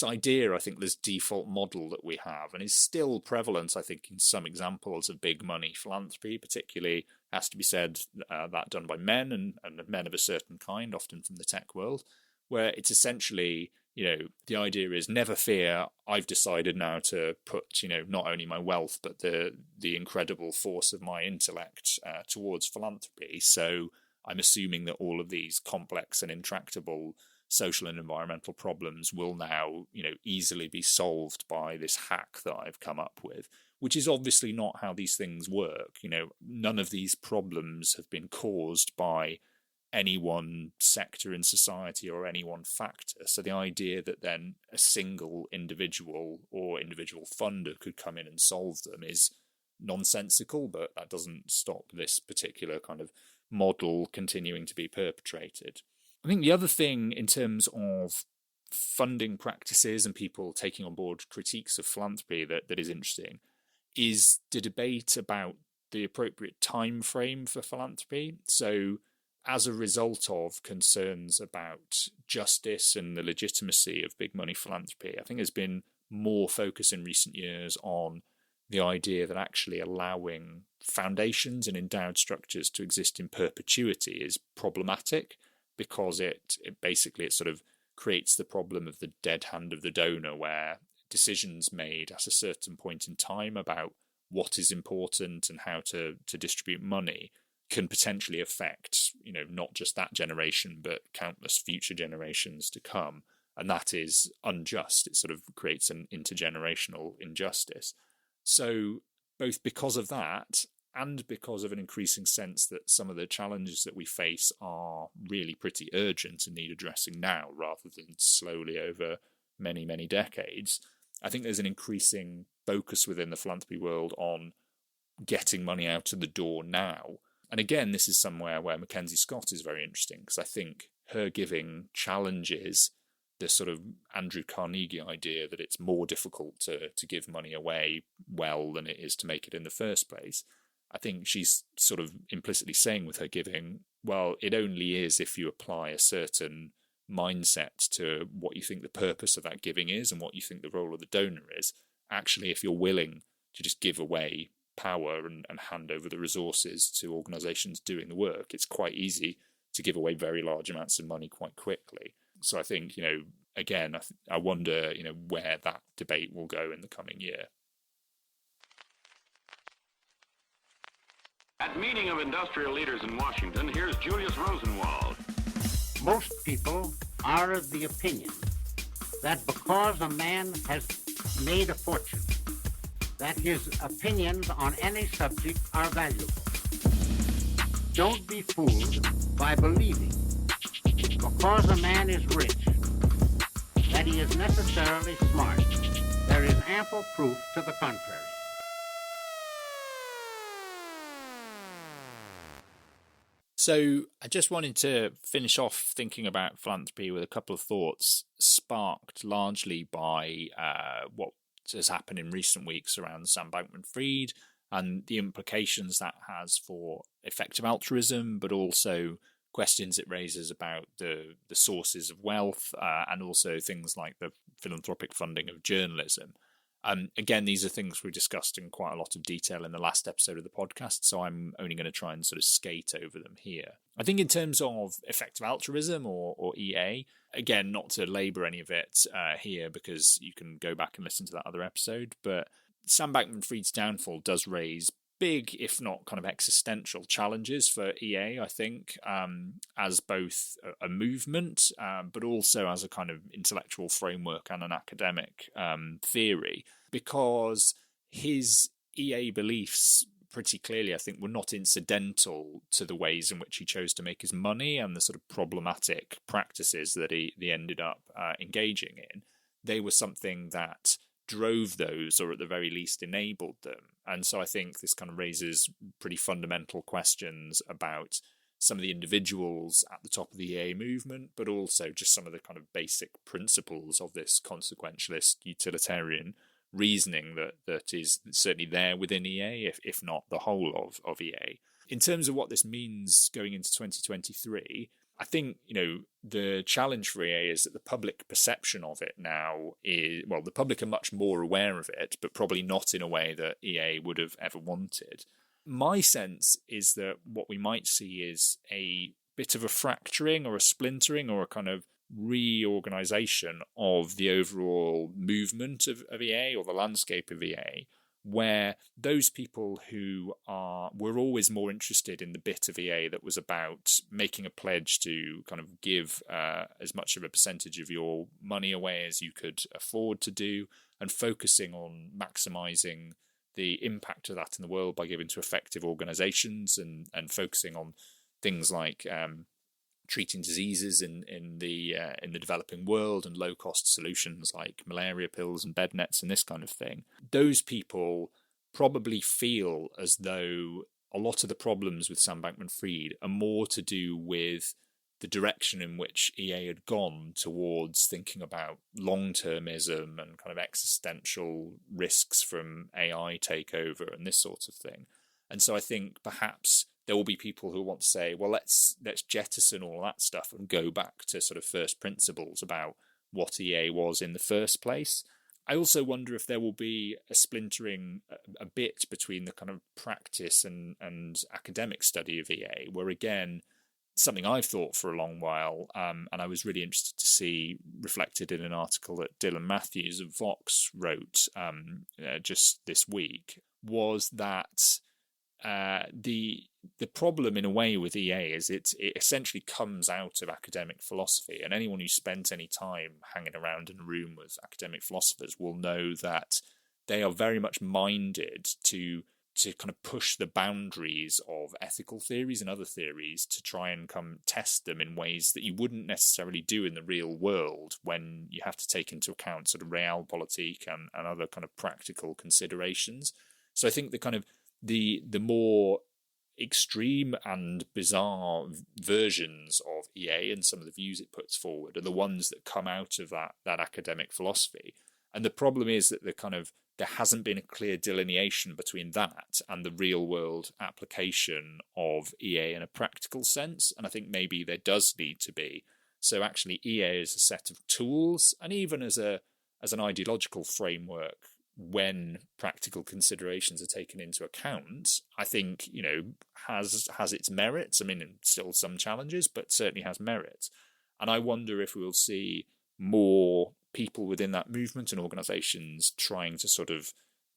Speaker 1: idea, I think, this default model that we have, and is still prevalent, I think, in some examples of big money philanthropy, particularly, has to be said, that done by men and men of a certain kind, often from the tech world, where it's essentially, the idea is never fear, I've decided now to put, not only my wealth, but the incredible force of my intellect towards philanthropy. So I'm assuming that all of these complex and intractable social and environmental problems will now, easily be solved by this hack that I've come up with, which is obviously not how these things work. None of these problems have been caused by any one sector in society or any one factor. So the idea that then a single individual or individual funder could come in and solve them is nonsensical, but that doesn't stop this particular kind of model continuing to be perpetrated. I think the other thing in terms of funding practices and people taking on board critiques of philanthropy that is interesting is the debate about the appropriate time frame for philanthropy. So as a result of concerns about justice and the legitimacy of big money philanthropy, I think there's been more focus in recent years on the idea that actually allowing foundations and endowed structures to exist in perpetuity is problematic, because it basically sort of creates the problem of the dead hand of the donor, where decisions made at a certain point in time about what is important and how to distribute money can potentially affect, not just that generation, but countless future generations to come. And that is unjust. It sort of creates an intergenerational injustice. So both because of that and because of an increasing sense that some of the challenges that we face are really pretty urgent and need addressing now rather than slowly over many, many decades, I think there's an increasing focus within the philanthropy world on getting money out of the door now. And again, this is somewhere where Mackenzie Scott is very interesting, because I think her giving challenges the sort of Andrew Carnegie idea that it's more difficult to give money away well than it is to make it in the first place. I think she's sort of implicitly saying with her giving, well, it only is if you apply a certain mindset to what you think the purpose of that giving is and what you think the role of the donor is. Actually, if you're willing to just give away power and hand over the resources to organizations doing the work, it's quite easy to give away very large amounts of money quite quickly. So I think, again, I wonder, where that debate will go in the coming year.
Speaker 3: At meeting of industrial leaders in Washington, here's Julius Rosenwald.
Speaker 4: Most people are of the opinion that because a man has made a fortune, that his opinions on any subject are valuable. Don't be fooled by believing because a man is rich that he is necessarily smart. There is ample proof to the contrary.
Speaker 1: So I just wanted to finish off thinking about philanthropy with a couple of thoughts sparked largely by what has happened in recent weeks around Sam Bankman-Fried and the implications that has for effective altruism, but also questions it raises about the sources of wealth and also things like the philanthropic funding of journalism. Again, these are things we discussed in quite a lot of detail in the last episode of the podcast, so I'm only going to try and sort of skate over them here. I think in terms of effective altruism or EA, again, not to labour any of it here because you can go back and listen to that other episode, but Sam Bankman-Fried's downfall does raise big, if not kind of existential challenges for EA, I think, as both a movement, but also as a kind of intellectual framework and an academic theory, because his EA beliefs pretty clearly, I think, were not incidental to the ways in which he chose to make his money and the sort of problematic practices that he ended up engaging in. They were something that drove those, or at the very least enabled them. And so I think this kind of raises pretty fundamental questions about some of the individuals at the top of the EA movement, but also just some of the kind of basic principles of this consequentialist utilitarian reasoning that is certainly there within EA, if not the whole of EA. In terms of what this means going into 2023, I think, the challenge for EA is that the public perception of it now is, well, the public are much more aware of it, but probably not in a way that EA would have ever wanted. My sense is that what we might see is a bit of a fracturing or a splintering or a kind of reorganization of the overall movement of EA or the landscape of EA, where those people who were always more interested in the bit of EA that was about making a pledge to kind of give as much of a percentage of your money away as you could afford to do, and focusing on maximizing the impact of that in the world by giving to effective organizations and focusing on things like treating diseases in the developing world and low-cost solutions like malaria pills and bed nets and this kind of thing. Those people probably feel as though a lot of the problems with Sam Bankman-Fried are more to do with the direction in which EA had gone towards thinking about long-termism and kind of existential risks from AI takeover and this sort of thing. And so I think perhaps there will be people who want to say, well, let's jettison all that stuff and go back to sort of first principles about what EA was in the first place. I also wonder if there will be a splintering a bit between the kind of practice and academic study of EA, where again, something I've thought for a long while, and I was really interested to see reflected in an article that Dylan Matthews of Vox wrote just this week, was that the problem in a way with EA is it essentially comes out of academic philosophy, and anyone who spent any time hanging around in a room with academic philosophers will know that they are very much minded to kind of push the boundaries of ethical theories and other theories to try and come test them in ways that you wouldn't necessarily do in the real world when you have to take into account sort of realpolitik and other kind of practical considerations. So I think the kind of the more extreme and bizarre versions of EA and some of the views it puts forward are the ones that come out of that academic philosophy. And the problem is that there hasn't been a clear delineation between that and the real world application of EA in a practical sense. And I think maybe there does need to be. So actually EA is a set of tools, and even as an ideological framework, when practical considerations are taken into account, I think, has its merits. I mean, still some challenges, but certainly has merits. And I wonder if we'll see more people within that movement and organizations trying to sort of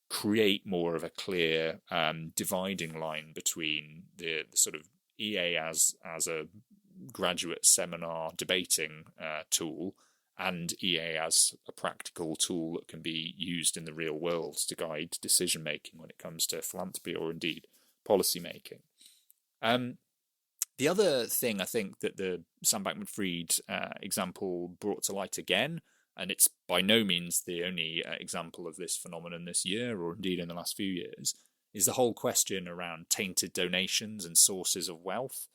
Speaker 1: create more of a clear dividing line between the sort of EA as a graduate seminar debating tool and EA as a practical tool that can be used in the real world to guide decision making when it comes to philanthropy or indeed policy making. The other thing I think that the Sam Bankman-Fried example brought to light again, and it's by no means the only example of this phenomenon this year or indeed in the last few years, is the whole question around tainted donations and sources of wealth.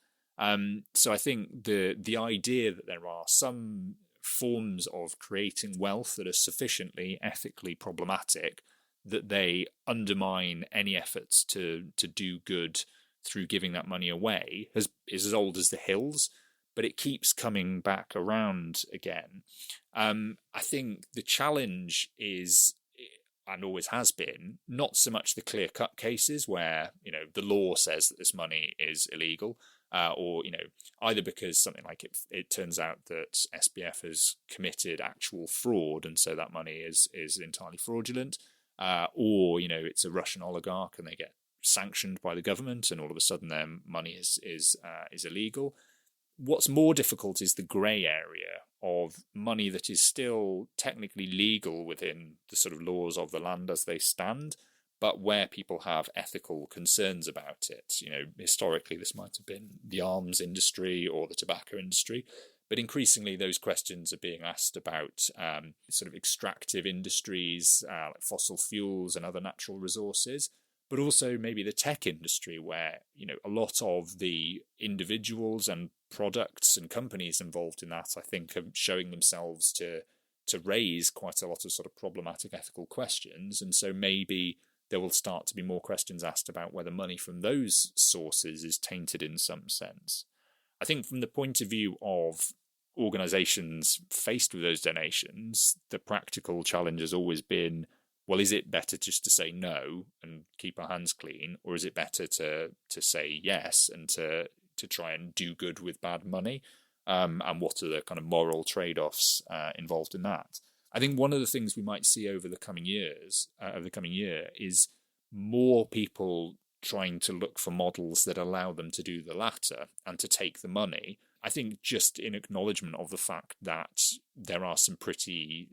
Speaker 1: So I think the idea that there are some forms of creating wealth that are sufficiently ethically problematic that they undermine any efforts to do good through giving that money away is as old as the hills, but it keeps coming back around again. I think the challenge is, and always has been, not so much the clear-cut cases where the law says that this money is illegal, or either because something like it turns out that SBF has committed actual fraud and so that money is entirely fraudulent, or it's a Russian oligarch and they get sanctioned by the government and all of a sudden their money is illegal. What's more difficult is the grey area of money that is still technically legal within the sort of laws of the land as they stand, but where people have ethical concerns about it. Historically, this might have been the arms industry or the tobacco industry, but increasingly those questions are being asked about sort of extractive industries like fossil fuels and other natural resources, but also maybe the tech industry where, a lot of the individuals and products and companies involved in that, I think, are showing themselves to raise quite a lot of sort of problematic ethical questions. And so maybe there will start to be more questions asked about whether money from those sources is tainted in some sense. I think from the point of view of organisations faced with those donations, the practical challenge has always been, well, is it better just to say no and keep our hands clean, or is it better to say yes and to try and do good with bad money? And what are the kind of moral trade-offs involved in that? I think one of the things we might see over the coming year is more people trying to look for models that allow them to do the latter and to take the money. I think just in acknowledgement of the fact that there are some pretty,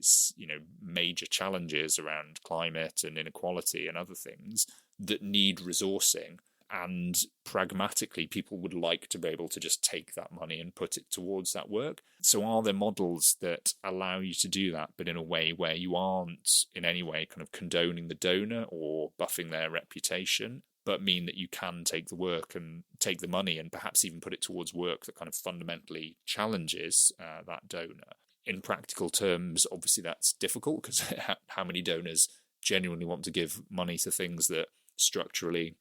Speaker 1: major challenges around climate and inequality and other things that need resourcing. And pragmatically, people would like to be able to just take that money and put it towards that work. So are there models that allow you to do that, but in a way where you aren't in any way kind of condoning the donor or buffing their reputation, but mean that you can take the work and take the money and perhaps even put it towards work that kind of fundamentally challenges that donor? In practical terms, obviously that's difficult, because how many donors genuinely want to give money to things that structurally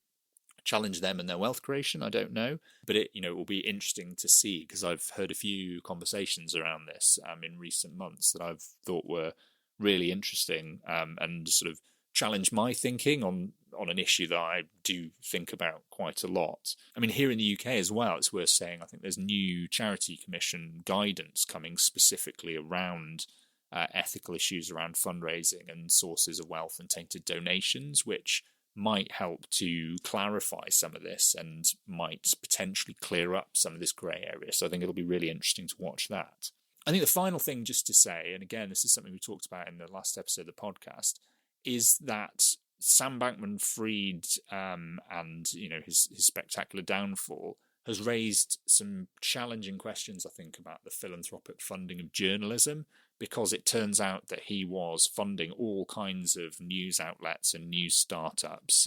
Speaker 1: challenge them and their wealth creation? I don't know, but it will be interesting to see, because I've heard a few conversations around this in recent months that I've thought were really interesting and sort of challenge my thinking on an issue that I do think about quite a lot. I mean, here in the UK as well, it's worth saying, I think there's new Charity Commission guidance coming specifically around ethical issues around fundraising and sources of wealth and tainted donations, which might help to clarify some of this and might potentially clear up some of this grey area. So I think it'll be really interesting to watch that. I think the final thing just to say, and again, this is something we talked about in the last episode of the podcast, is that Sam Bankman-Fried and his spectacular downfall has raised some challenging questions, I think, about the philanthropic funding of journalism, because it turns out that he was funding all kinds of news outlets and news startups,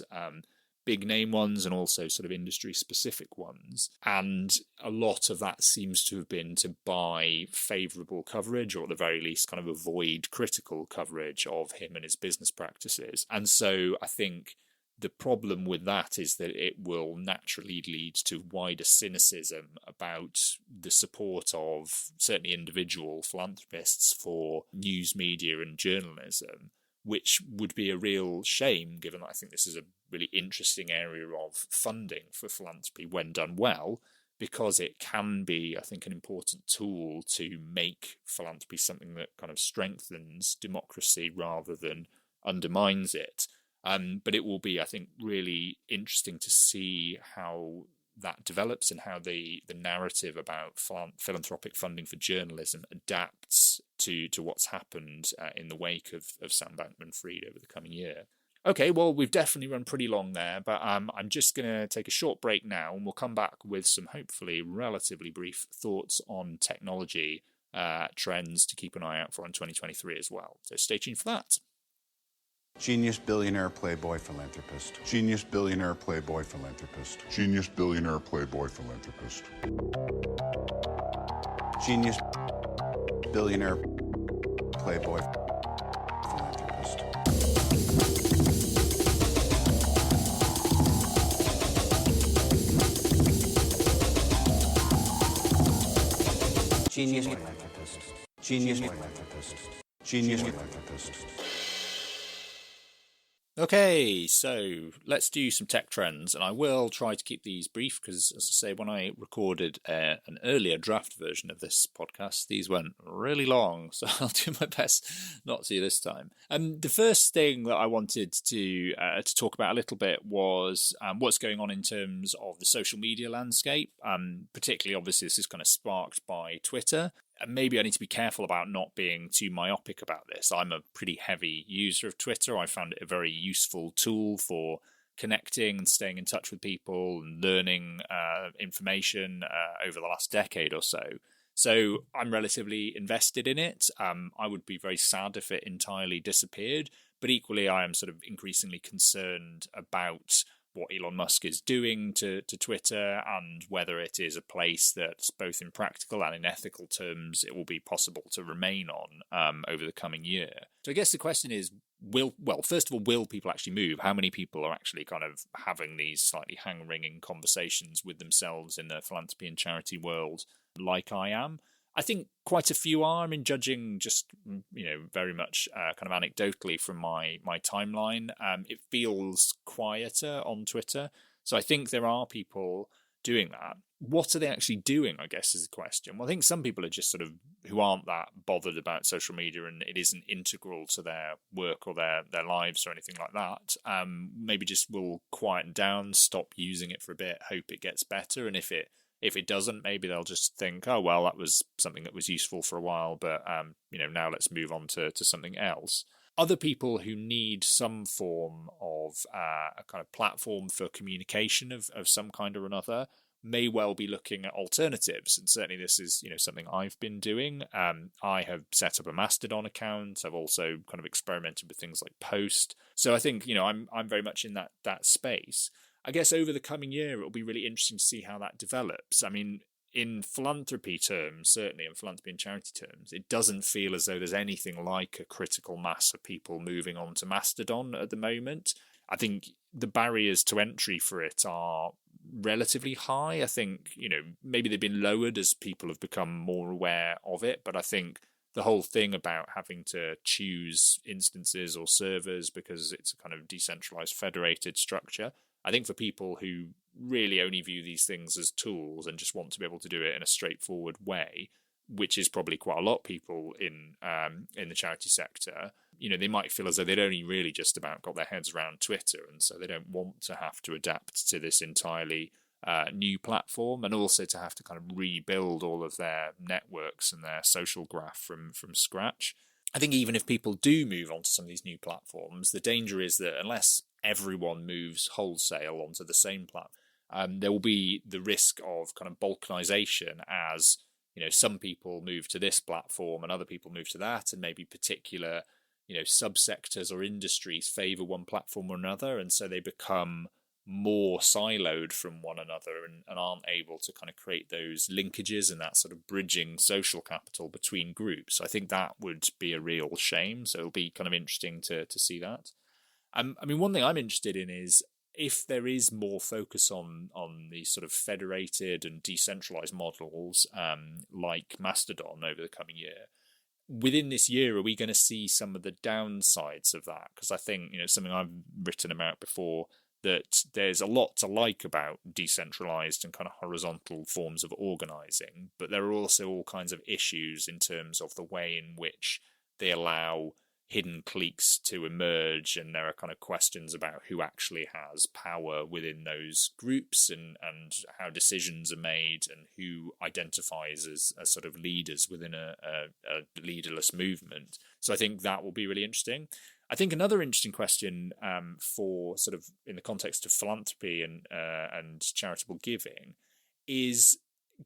Speaker 1: big name ones and also sort of industry specific ones. And a lot of that seems to have been to buy favourable coverage, or at the very least kind of avoid critical coverage of him and his business practices. And so I think the problem with that is that it will naturally lead to wider cynicism about the support of certainly individual philanthropists for news media and journalism, which would be a real shame, given that I think this is a really interesting area of funding for philanthropy when done well, because it can be, I think, an important tool to make philanthropy something that kind of strengthens democracy rather than undermines it. But it will be, I think, really interesting to see how that develops and how the narrative about philanthropic funding for journalism adapts to what's happened in the wake of Sam Bankman-Fried over the coming year. Okay, well, we've definitely run pretty long there, but I'm just going to take a short break now, and we'll come back with some hopefully relatively brief thoughts on technology trends to keep an eye out for in 2023 as well. So stay tuned for that.
Speaker 5: Genius, billionaire, playboy, philanthropist. Genius, billionaire, playboy, philanthropist. Genius, billionaire, playboy, philanthropist. Genius, billionaire, playboy, philanthropist. Genius, philanthropist. Genius, philanthropist. Genius, philanthropist.
Speaker 1: Okay, so let's do some tech trends, and I will try to keep these brief because, as I say, when I recorded an earlier draft version of this podcast, these went really long, so I'll do my best not to this time. The first thing that I wanted to talk about a little bit was what's going on in terms of the social media landscape. Particularly, obviously, this is kind of sparked by Twitter. And maybe I need to be careful about not being too myopic about this. I'm a pretty heavy user of Twitter. I found it a very useful tool for connecting and staying in touch with people and learning information over the last decade or so. So I'm relatively invested in it. I would be very sad if it entirely disappeared. But equally, I am sort of increasingly concerned about what Elon Musk is doing to Twitter, and whether it is a place that, both in practical and in ethical terms, it will be possible to remain on over the coming year. So I guess the question is, first of all, will people actually move? How many people are actually kind of having these slightly hand-wringing conversations with themselves in the philanthropy and charity world, like I am? I think quite a few are. I mean, judging just, very much kind of anecdotally from my timeline, it feels quieter on Twitter. So I think there are people doing that. What are they actually doing, I guess, is the question. Well, I think some people are just sort of, who aren't that bothered about social media and it isn't integral to their work or their lives or anything like that, maybe just will quieten down, stop using it for a bit, hope it gets better. And if it doesn't, maybe they'll just think, oh, well, that was something that was useful for a while, but, now let's move on to something else. Other people who need some form of a kind of platform for communication of some kind or another may well be looking at alternatives. And certainly this is, something I've been doing. I have set up a Mastodon account. I've also kind of experimented with things like Post. So I think, I'm very much in that space. I guess over the coming year, it'll be really interesting to see how that develops. I mean, in philanthropy terms, certainly in philanthropy and charity terms, it doesn't feel as though there's anything like a critical mass of people moving on to Mastodon at the moment. I think the barriers to entry for it are relatively high. I think, maybe they've been lowered as people have become more aware of it, but I think the whole thing about having to choose instances or servers because it's a kind of decentralized federated structure, I think for people who really only view these things as tools and just want to be able to do it in a straightforward way, which is probably quite a lot of people in the charity sector, they might feel as though they'd only really just about got their heads around Twitter, and so they don't want to have to adapt to this entirely new platform, and also to have to kind of rebuild all of their networks and their social graph from scratch. I think even if people do move on to some of these new platforms, the danger is that unless everyone moves wholesale onto the same platform, there will be the risk of kind of balkanization as, some people move to this platform and other people move to that, and maybe particular, subsectors or industries favor one platform or another, and so they become more siloed from one another and aren't able to kind of create those linkages and that sort of bridging social capital between groups. So I think that would be a real shame. So it'll be kind of interesting to see that. I mean, one thing I'm interested in is if there is more focus on these sort of federated and decentralized models like Mastodon over the coming year. Within this year, are we going to see some of the downsides of that? Because I think, something I've written about before, that there's a lot to like about decentralized and kind of horizontal forms of organizing, but there are also all kinds of issues in terms of the way in which they allow hidden cliques to emerge, and there are kind of questions about who actually has power within those groups and how decisions are made and who identifies as sort of leaders within a leaderless movement. So I think that will be really interesting. I think another interesting question for sort of in the context of philanthropy and charitable giving is,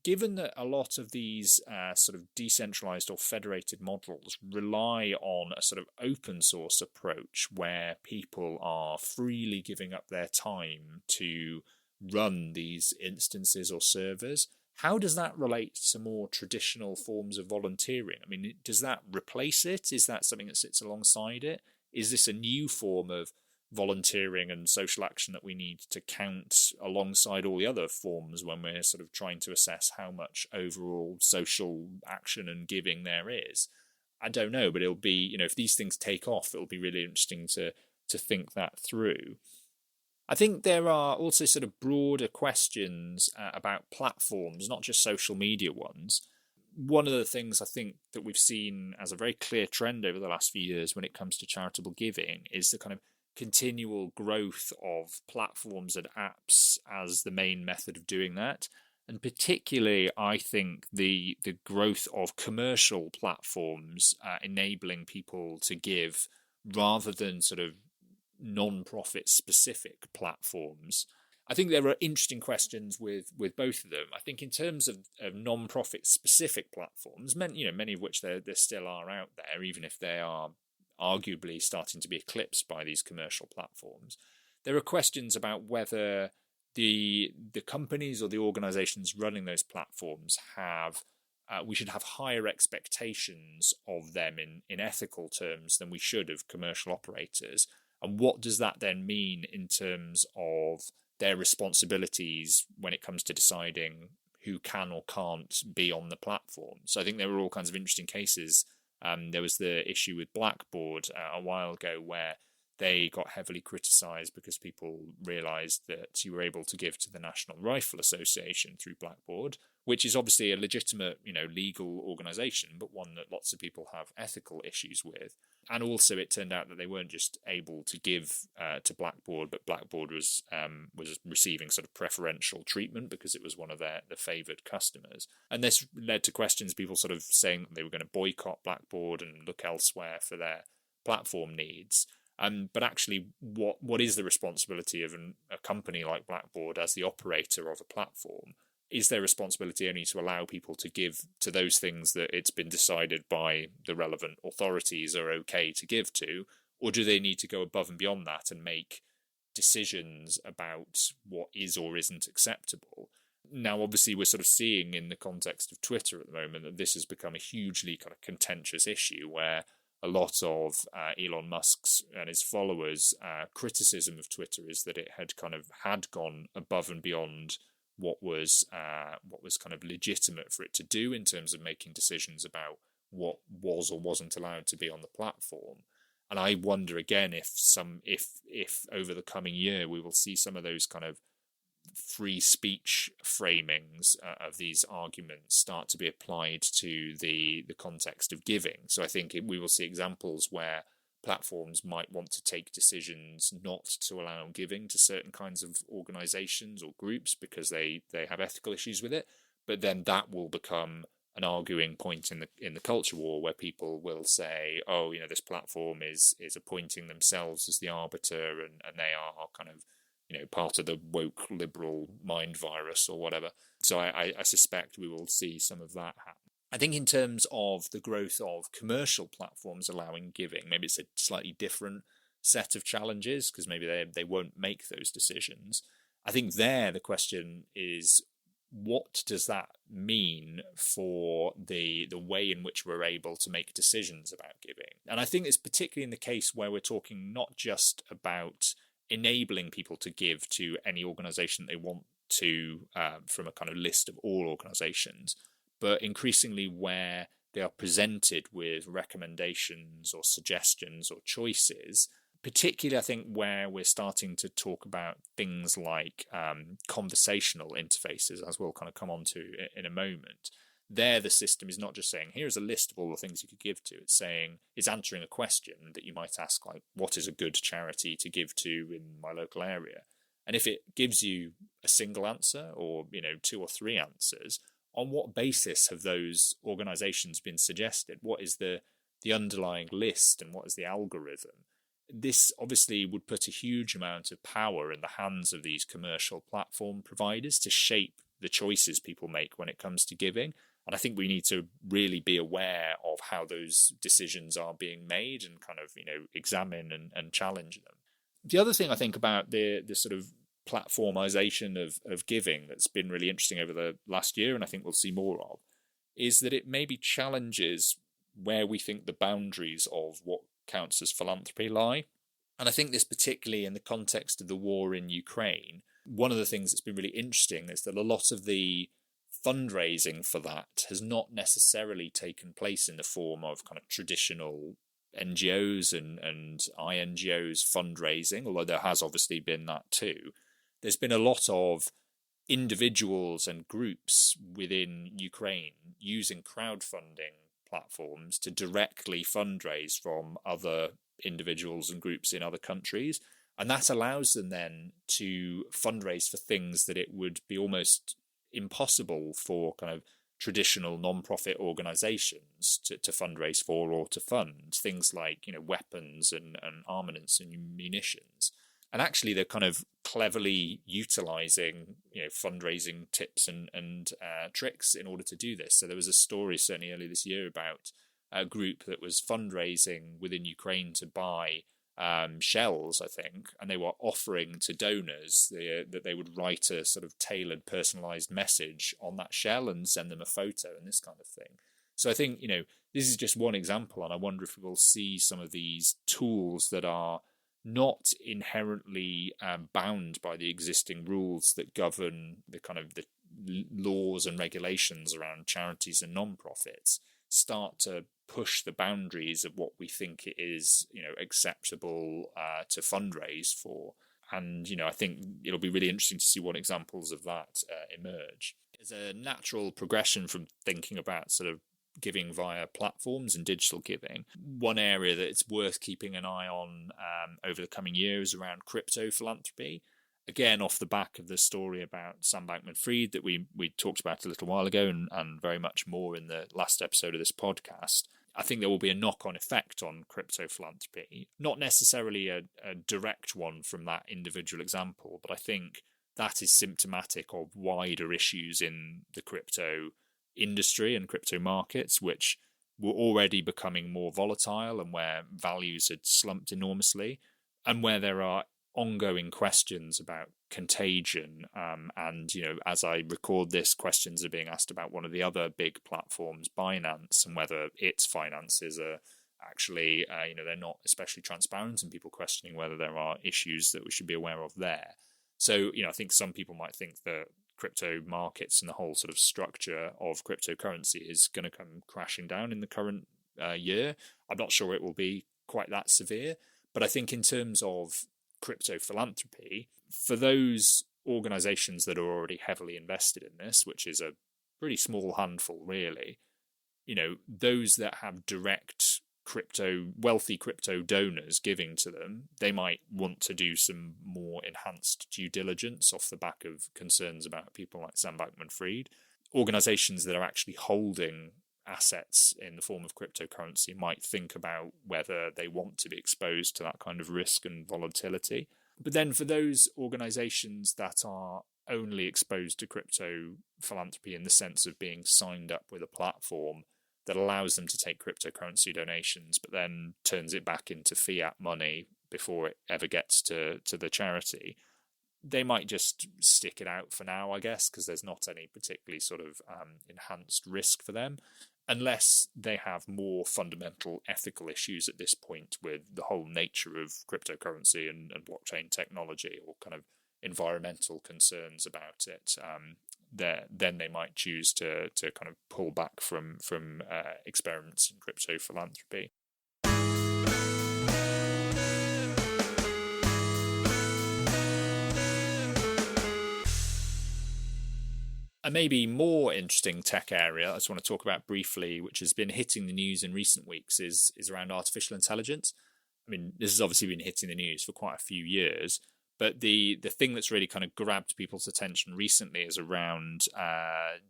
Speaker 1: given that a lot of these sort of decentralized or federated models rely on a sort of open source approach where people are freely giving up their time to run these instances or servers, how does that relate to more traditional forms of volunteering? I mean, does that replace it? Is that something that sits alongside it? Is this a new form of volunteering and social action that we need to count alongside all the other forms when we're sort of trying to assess how much overall social action and giving there is? I don't know, but it'll be, if these things take off, it'll be really interesting to think that through. I think there are also sort of broader questions about platforms, not just social media ones. One of the things I think that we've seen as a very clear trend over the last few years when it comes to charitable giving is the kind of continual growth of platforms and apps as the main method of doing that. And particularly, I think the growth of commercial platforms enabling people to give rather than sort of non-profit specific platforms. I think there are interesting questions with both of them. I think in terms of non-profit specific platforms, many of which there still are out there, even if they are arguably starting to be eclipsed by these commercial platforms, there are questions about whether the companies or the organizations running those platforms we should have higher expectations of them in ethical terms than we should of commercial operators. And what does that then mean in terms of their responsibilities when it comes to deciding who can or can't be on the platform? So I think there were all kinds of interesting cases. There was the issue with Blackboard a while ago where they got heavily criticised because people realised that you were able to give to the National Rifle Association through Blackboard, which is obviously a legitimate, legal organisation, but one that lots of people have ethical issues with. And also it turned out that they weren't just able to give to Blackboard, but Blackboard was receiving sort of preferential treatment because it was one of the favoured customers. And this led to questions, people sort of saying that they were going to boycott Blackboard and look elsewhere for their platform needs. But actually, what is the responsibility of a company like Blackboard as the operator of a platform? Is their responsibility only to allow people to give to those things that it's been decided by the relevant authorities are okay to give to, or do they need to go above and beyond that and make decisions about what is or isn't acceptable? Now, obviously, we're sort of seeing in the context of Twitter at the moment that this has become a hugely kind of contentious issue where a lot of Elon Musk's and his followers' criticism of Twitter is that it had gone above and beyond what was kind of legitimate for it to do in terms of making decisions about what was or wasn't allowed to be on the platform. And I wonder again if over the coming year we will see some of those kind of free speech framings of these arguments start to be applied to the context of giving. So I think we will see examples where platforms might want to take decisions not to allow giving to certain kinds of organizations or groups because they have ethical issues with it, but then that will become an arguing point in the culture war where people will say, oh, this platform is appointing themselves as the arbiter and they are kind of part of the woke liberal mind virus or whatever. So I suspect we will see some of that happen. I think in terms of the growth of commercial platforms allowing giving, maybe it's a slightly different set of challenges because maybe they won't make those decisions. I think the question is, what does that mean for the way in which we're able to make decisions about giving? And I think it's particularly in the case where we're talking not just about enabling people to give to any organisation they want to from a kind of list of all organisations, but increasingly where they are presented with recommendations or suggestions or choices, particularly I think where we're starting to talk about things like conversational interfaces, as we'll kind of come on to in a moment. There, the system is not just saying, here's a list of all the things you could give to. It's answering a question that you might ask, like, what is a good charity to give to in my local area? And if it gives you a single answer or, 2 or 3 answers, on what basis have those organizations been suggested? What is the underlying list and what is the algorithm? This obviously would put a huge amount of power in the hands of these commercial platform providers to shape the choices people make when it comes to giving. And I think we need to really be aware of how those decisions are being made and kind of, examine and challenge them. The other thing I think about the sort of platformization of giving that's been really interesting over the last year, and I think we'll see more of, is that it maybe challenges where we think the boundaries of what counts as philanthropy lie. And I think this particularly in the context of the war in Ukraine. One of the things that's been really interesting is that a lot of the fundraising for that has not necessarily taken place in the form of kind of traditional NGOs and INGOs fundraising, although there has obviously been that too. There's been a lot of individuals and groups within Ukraine using crowdfunding platforms to directly fundraise from other individuals and groups in other countries. And that allows them then to fundraise for things that it would be almost impossible for kind of traditional non-profit organizations to fundraise for or to fund. Things like, weapons and armaments and munitions. And actually they're kind of cleverly utilizing, fundraising tips and tricks in order to do this. So there was a story certainly earlier this year about a group that was fundraising within Ukraine to buy shells, I think, and they were offering to donors that they would write a sort of tailored, personalised message on that shell and send them a photo and this kind of thing. So I think, this is just one example, and I wonder if we will see some of these tools that are not inherently bound by the existing rules that govern the kind of the laws and regulations around charities and non-profits start to push the boundaries of what we think it is, acceptable to fundraise for. And, I think it'll be really interesting to see what examples of that emerge. As a natural progression from thinking about sort of giving via platforms and digital giving, one area that it's worth keeping an eye on over the coming years around crypto philanthropy. Again, off the back of the story about Sam Bankman-Fried that we talked about a little while ago, and very much more in the last episode of this podcast, I think there will be a knock-on effect on crypto philanthropy. Not necessarily a direct one from that individual example, but I think that is symptomatic of wider issues in the crypto industry and crypto markets, which were already becoming more volatile and where values had slumped enormously, and where there are ongoing questions about contagion. And, as I record this, questions are being asked about one of the other big platforms, Binance, and whether its finances are actually, they're not especially transparent, and people questioning whether there are issues that we should be aware of there. So, I think some people might think that crypto markets and the whole sort of structure of cryptocurrency is going to come crashing down in the current year. I'm not sure it will be quite that severe, but I think in terms of crypto philanthropy, for those organizations that are already heavily invested in this, which is a pretty small handful really, those that have direct wealthy crypto donors giving to them, they might want to do some more enhanced due diligence off the back of concerns about people like Sam Bankman-Fried. Organizations that are actually holding assets in the form of cryptocurrency might think about whether they want to be exposed to that kind of risk and volatility. But then for those organizations that are only exposed to crypto philanthropy in the sense of being signed up with a platform that allows them to take cryptocurrency donations, but then turns it back into fiat money before it ever gets to the charity, they might just stick it out for now, I guess, because there's not any particularly sort of enhanced risk for them, unless they have more fundamental ethical issues at this point with the whole nature of cryptocurrency and blockchain technology, or kind of environmental concerns about it. Then they might choose to kind of pull back from experiments in crypto philanthropy. A maybe more interesting tech area I just want to talk about briefly, which has been hitting the news in recent weeks, is around artificial intelligence. I mean, this has obviously been hitting the news for quite a few years, but the thing that's really kind of grabbed people's attention recently is around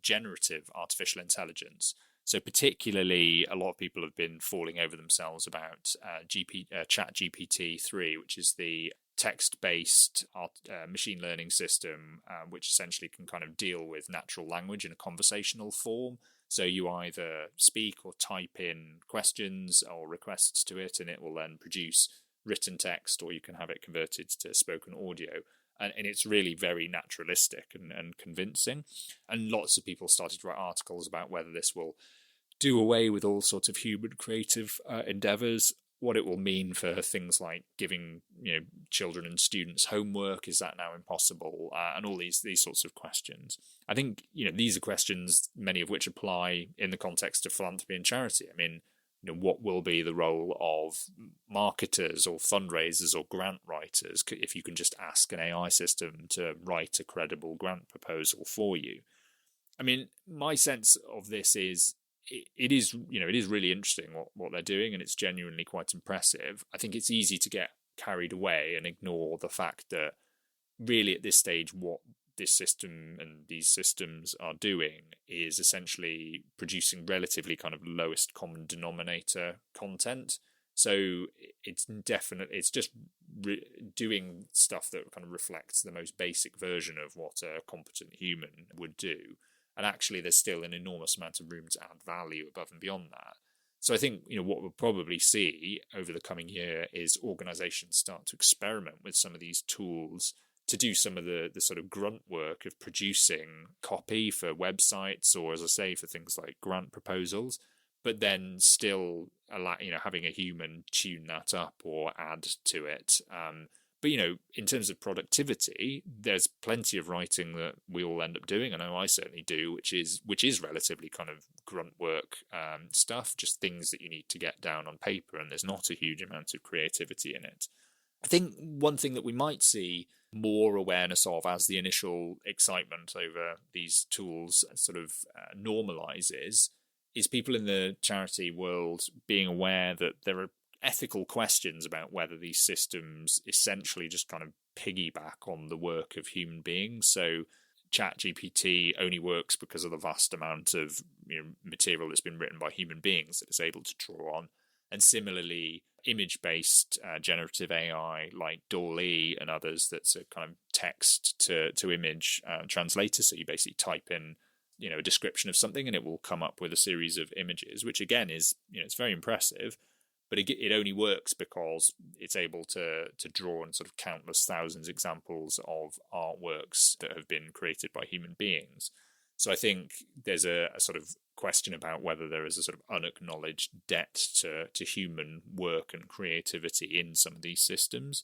Speaker 1: generative artificial intelligence. So particularly, a lot of people have been falling over themselves about ChatGPT-3, which is the text-based machine learning system, which essentially can kind of deal with natural language in a conversational form. So you either speak or type in questions or requests to it, and it will then produce written text, or you can have it converted to spoken audio. And it's really very naturalistic and convincing. And lots of people started to write articles about whether this will do away with all sorts of human creative endeavours, what it will mean for things like giving children and students homework. Is that now impossible? And all these sorts of questions. I think these are questions, many of which apply in the context of philanthropy and charity. I mean, what will be the role of marketers or fundraisers or grant writers if you can just ask an AI system to write a credible grant proposal for you? I mean, my sense of this is it is really interesting what they're doing, and it's genuinely quite impressive. I think it's easy to get carried away and ignore the fact that really at this stage what this system and these systems are doing is essentially producing relatively kind of lowest common denominator content. So it's just doing stuff that kind of reflects the most basic version of what a competent human would do. And actually there's still an enormous amount of room to add value above and beyond that. So I think, what we'll probably see over the coming year is organizations start to experiment with some of these tools to do some of the sort of grunt work of producing copy for websites, or, as I say, for things like grant proposals, but then still having a human tune that up or add to it. But, in terms of productivity, there's plenty of writing that we all end up doing. I know I certainly do, which is relatively kind of grunt work stuff, just things that you need to get down on paper, and there's not a huge amount of creativity in it. I think one thing that we might see more awareness of as the initial excitement over these tools sort of normalizes is people in the charity world being aware that there are ethical questions about whether these systems essentially just kind of piggyback on the work of human beings. So ChatGPT only works because of the vast amount of material that's been written by human beings that it's able to draw on. And similarly, image-based generative AI like DALL-E and others, that's a kind of text to image translator. So you basically type in a description of something and it will come up with a series of images, which again is it's very impressive. But it only works because it's able to draw on sort of countless thousands examples of artworks that have been created by human beings. So I think there's a sort of question about whether there is a sort of unacknowledged debt to human work and creativity in some of these systems.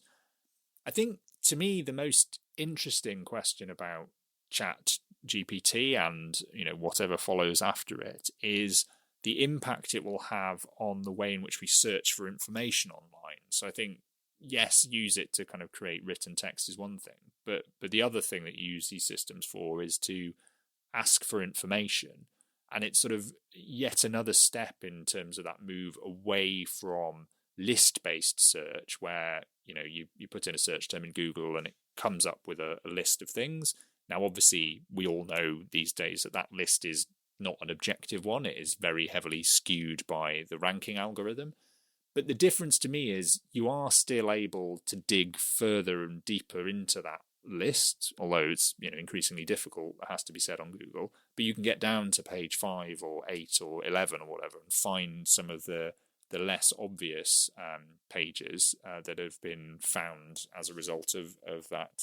Speaker 1: I think, to me, the most interesting question about ChatGPT and whatever follows after it is the impact it will have on the way in which we search for information online. So I think, yes, use it to kind of create written text is one thing, but the other thing that you use these systems for is to ask for information. And it's sort of yet another step in terms of that move away from list-based search, where you put in a search term in Google and it comes up with a list of things. Now, obviously, we all know these days that list is not an objective one. It is very heavily skewed by the ranking algorithm. But the difference to me is you are still able to dig further and deeper into that list, although it's increasingly difficult, it has to be said, on Google. But you can get down to page 5 or 8 or 11 or whatever and find some of the less obvious pages that have been found as a result of that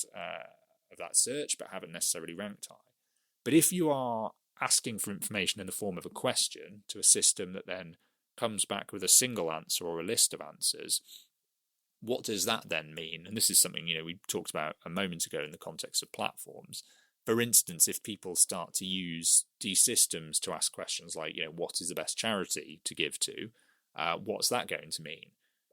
Speaker 1: search, but haven't necessarily ranked high. But if you are asking for information in the form of a question to a system that then comes back with a single answer or a list of answers, what does that then mean? And this is something we talked about a moment ago in the context of platforms. For instance, if people start to use these systems to ask questions like, what is the best charity to give to? What's that going to mean?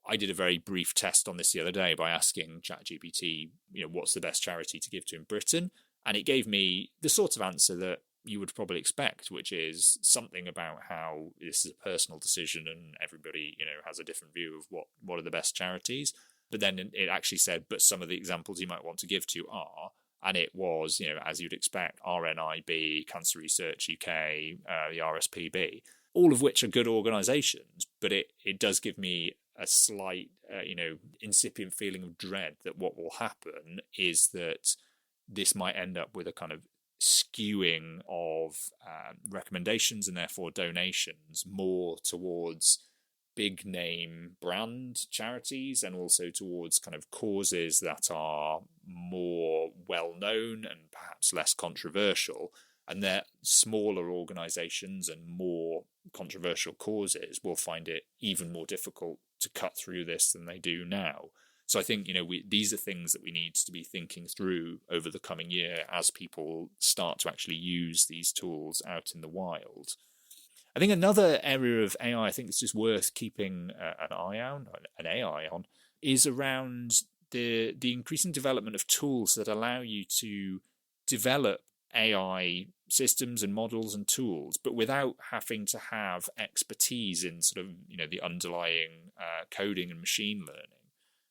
Speaker 1: I did a very brief test on this the other day by asking ChatGPT, what's the best charity to give to in Britain? And it gave me the sort of answer that you would probably expect, which is something about how this is a personal decision and everybody, has a different view of what are the best charities. But then it actually said, but some of the examples you might want to give to are, and it was, as you'd expect, RNIB, Cancer Research UK, the RSPB, all of which are good organisations. But it does give me a slight, incipient feeling of dread that what will happen is that this might end up with a kind of skewing of recommendations and therefore donations more towards big name brand charities and also towards kind of causes that are more well known and perhaps less controversial, and that smaller organizations and more controversial causes will find it even more difficult to cut through this than they do now. So I think, these are things that we need to be thinking through over the coming year as people start to actually use these tools out in the wild. I think another area of AI I think it's just worth keeping an AI on, is around the increasing development of tools that allow you to develop AI systems and models and tools, but without having to have expertise in sort of, the underlying coding and machine learning.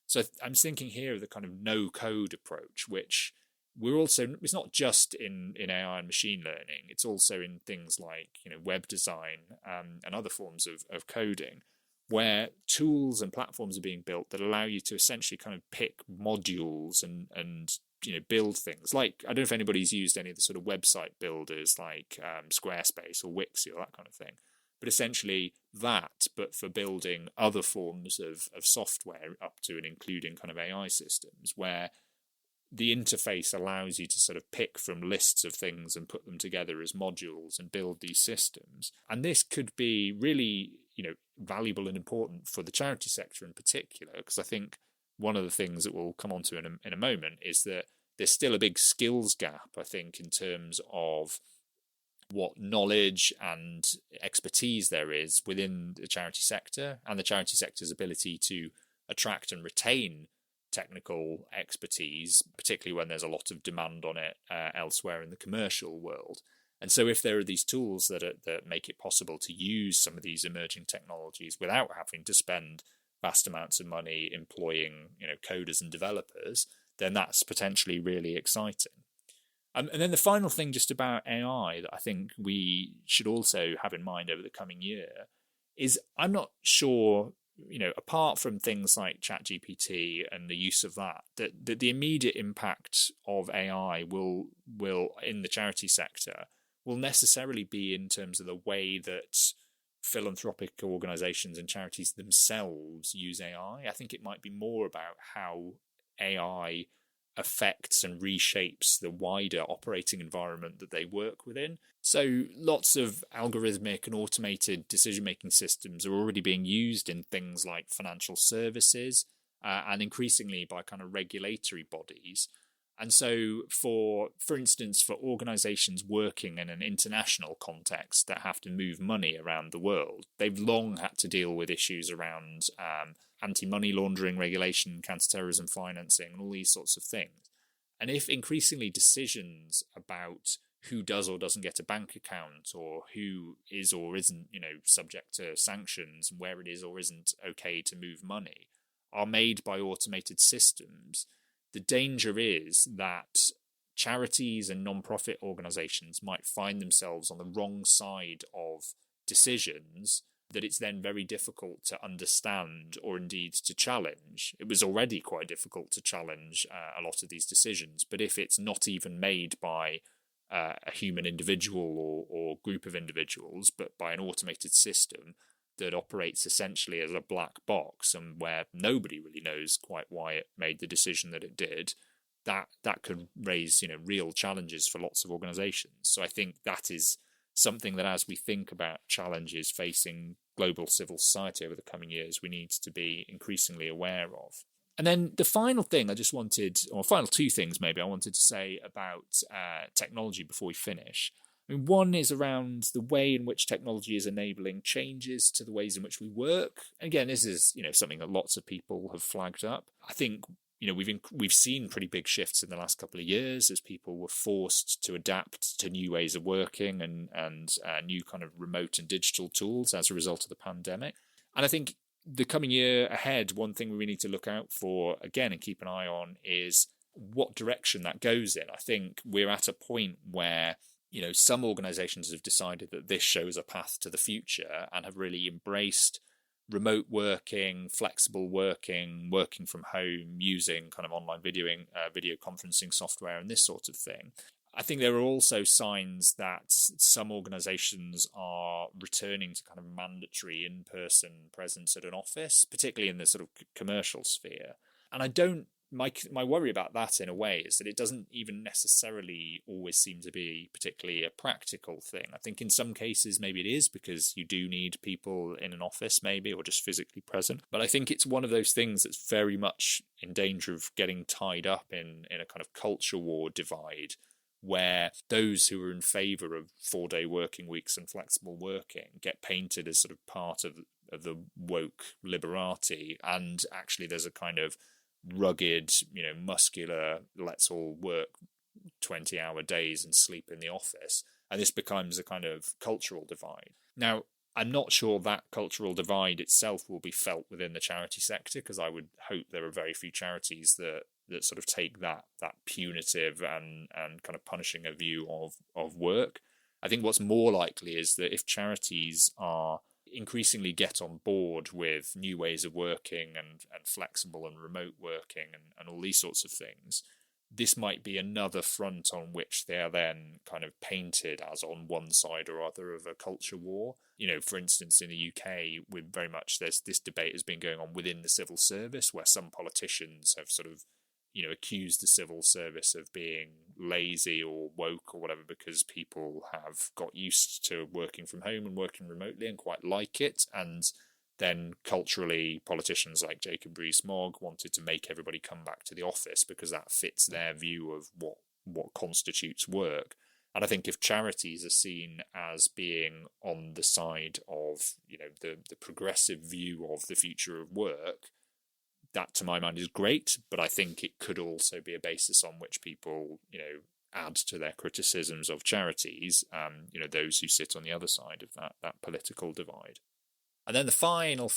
Speaker 1: So I'm thinking here of the kind of no-code approach, which it's not just in AI and machine learning, it's also in things like, web design and other forms of coding, where tools and platforms are being built that allow you to essentially kind of pick modules and build things. Like, I don't know if anybody's used any of the sort of website builders like Squarespace or Wix or that kind of thing. but essentially that, but for building other forms of software up to and including kind of AI systems, where the interface allows you to sort of pick from lists of things and put them together as modules and build these systems. And this could be really, valuable and important for the charity sector in particular, because I think one of the things that we'll come on to in a moment is that there's still a big skills gap, I think, in terms of what knowledge and expertise there is within the charity sector and the charity sector's ability to attract and retain technical expertise, particularly when there's a lot of demand on it elsewhere in the commercial world. And so if there are these tools that make it possible to use some of these emerging technologies without having to spend vast amounts of money employing coders and developers, then that's potentially really exciting. And then the final thing just about AI that I think we should also have in mind over the coming year is I'm not sure, apart from things like ChatGPT and the use of that the immediate impact of AI will in the charity sector will necessarily be in terms of the way that philanthropic organizations and charities themselves use AI. I think it might be more about how AI affects and reshapes the wider operating environment that they work within. So lots of algorithmic and automated decision-making systems are already being used in things like financial services and increasingly by kind of regulatory bodies. And so for instance, for organizations working in an international context that have to move money around the world, they've long had to deal with issues around anti-money laundering regulation, counter-terrorism financing, and all these sorts of things. And if increasingly decisions about who does or doesn't get a bank account, or who is or isn't, subject to sanctions, where it is or isn't okay to move money, are made by automated systems, the danger is that charities and non-profit organizations might find themselves on the wrong side of decisions that it's then very difficult to understand or indeed to challenge. It was already quite difficult to challenge a lot of these decisions, but if it's not even made by a human individual or group of individuals, but by an automated system that operates essentially as a black box and where nobody really knows quite why it made the decision that it did, that could raise real challenges for lots of organizations. So I think that is something that, as we think about challenges facing global civil society over the coming years, we need to be increasingly aware of. And then the final thing final two things maybe I wanted to say about technology before we finish. I mean, one is around the way in which technology is enabling changes to the ways in which we work. Again, this is something that lots of people have flagged up. I think we've seen pretty big shifts in the last couple of years as people were forced to adapt to new ways of working and new kind of remote and digital tools as a result of the pandemic. And I think the coming year ahead, one thing we need to look out for again and keep an eye on is what direction that goes in. I think we're at a point where some organizations have decided that this shows a path to the future and have really embraced remote working, flexible working, working from home, using kind of online video conferencing software and this sort of thing. I think there are also signs that some organizations are returning to kind of mandatory in-person presence at an office, particularly in the sort of commercial sphere. And my worry about that in a way is that it doesn't even necessarily always seem to be particularly a practical thing. I think in some cases maybe it is because you do need people in an office maybe or just physically present. But I think it's one of those things that's very much in danger of getting tied up in a kind of culture war divide, where those who are in favour of 4-day working weeks and flexible working get painted as sort of part of the woke liberati, and actually there's a kind of rugged, muscular, let's all work 20-hour days and sleep in the office. And this becomes a kind of cultural divide. Now, I'm not sure that cultural divide itself will be felt within the charity sector, because I would hope there are very few charities that sort of take that punitive and kind of punishing a view of work. I think what's more likely is that if charities are increasingly get on board with new ways of working and flexible and remote working and all these sorts of things, this might be another front on which they are then kind of painted as on one side or other of a culture war. For instance, in the UK, with very much this debate has been going on within the civil service, where some politicians have sort of, accused the civil service of being lazy or woke or whatever, because people have got used to working from home and working remotely and quite like it. And then culturally, politicians like Jacob Rees-Mogg wanted to make everybody come back to the office because that fits their view of what constitutes work. And I think if charities are seen as being on the side of, the progressive view of the future of work, that to my mind is great. But I think it could also be a basis on which people, add to their criticisms of charities, those who sit on the other side of that political divide. And then the final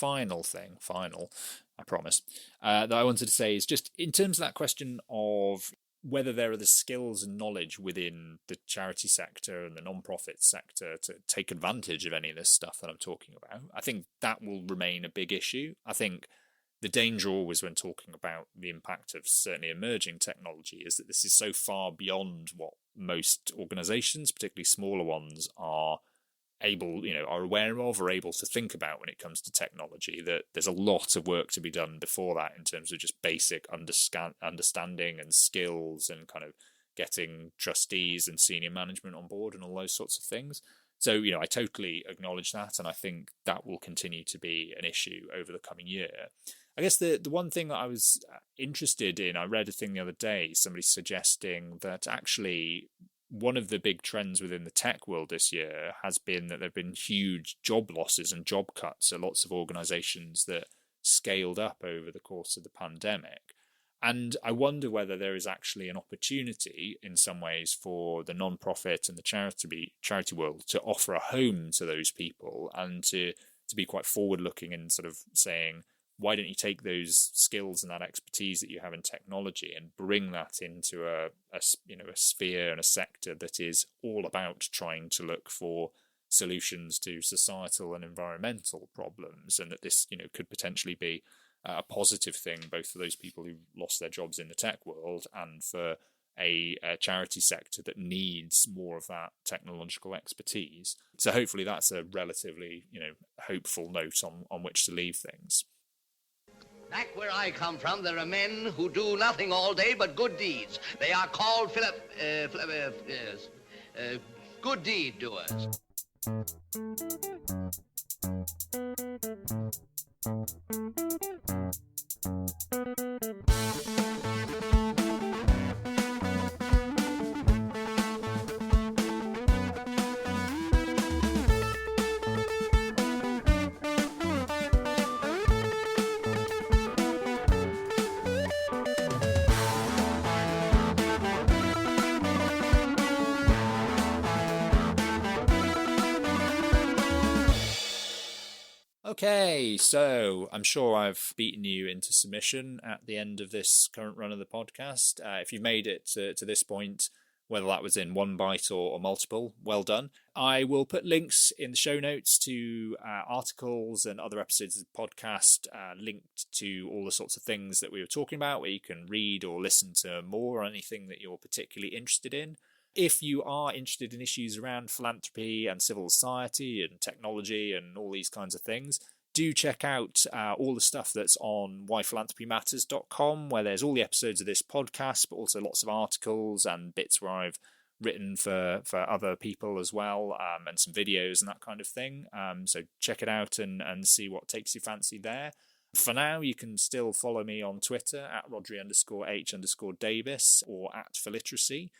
Speaker 1: thing, I promise, that I wanted to say is just in terms of that question of whether there are the skills and knowledge within the charity sector and the non-profit sector to take advantage of any of this stuff that I'm talking about. I think that will remain a big issue. I think the danger always when talking about the impact of certainly emerging technology is that this is so far beyond what most organisations, particularly smaller ones, are aware of or able to think about when it comes to technology, that there's a lot of work to be done before that in terms of just basic understanding and skills and kind of getting trustees and senior management on board and all those sorts of things. So, I totally acknowledge that, and I think that will continue to be an issue over the coming year. I guess the one thing that I was interested in, I read a thing the other day, somebody suggesting that actually one of the big trends within the tech world this year has been that there have been huge job losses and job cuts at lots of organisations that scaled up over the course of the pandemic. And I wonder whether there is actually an opportunity in some ways for the non-profit and the charity world to offer a home to those people and to be quite forward-looking and sort of saying, why don't you take those skills and that expertise that you have in technology and bring that into a sphere and a sector that is all about trying to look for solutions to societal and environmental problems, and that this could potentially be a positive thing both for those people who lost their jobs in the tech world and for a charity sector that needs more of that technological expertise. So hopefully that's a relatively hopeful note on which to leave things.
Speaker 6: Back where I come from, there are men who do nothing all day but good deeds. They are called good deed doers.
Speaker 1: Okay, so I'm sure I've beaten you into submission at the end of this current run of the podcast. If you've made it to this point, whether that was in one bite or multiple, well done. I will put links in the show notes to articles and other episodes of the podcast linked to all the sorts of things that we were talking about, where you can read or listen to more or anything that you're particularly interested in. If you are interested in issues around philanthropy and civil society and technology and all these kinds of things, do check out all the stuff that's on whyphilanthropymatters.com, where there's all the episodes of this podcast, but also lots of articles and bits where I've written for other people as well, and some videos and that kind of thing. So check it out and see what takes your fancy there. For now, you can still follow me on Twitter at Rodri_H_Davis or at Philiteracy.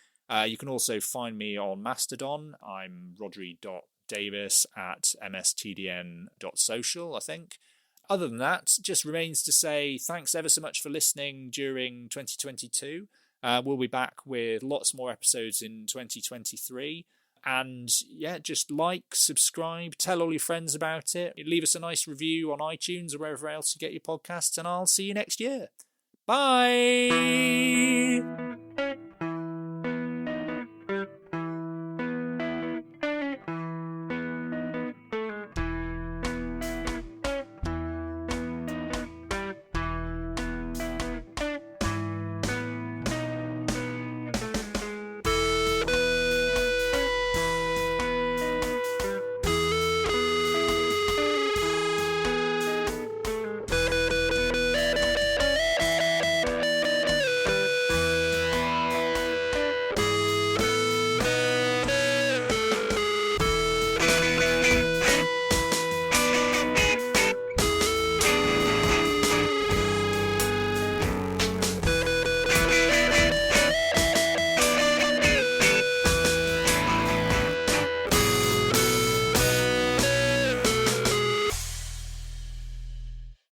Speaker 1: You can also find me on Mastodon. I'm Rodri.Davis at mstdn.social, I think. Other than that, just remains to say thanks ever so much for listening during 2022. We'll be back with lots more episodes in 2023. And yeah, just subscribe, tell all your friends about it. Leave us a nice review on iTunes or wherever else you get your podcasts, and I'll see you next year. Bye!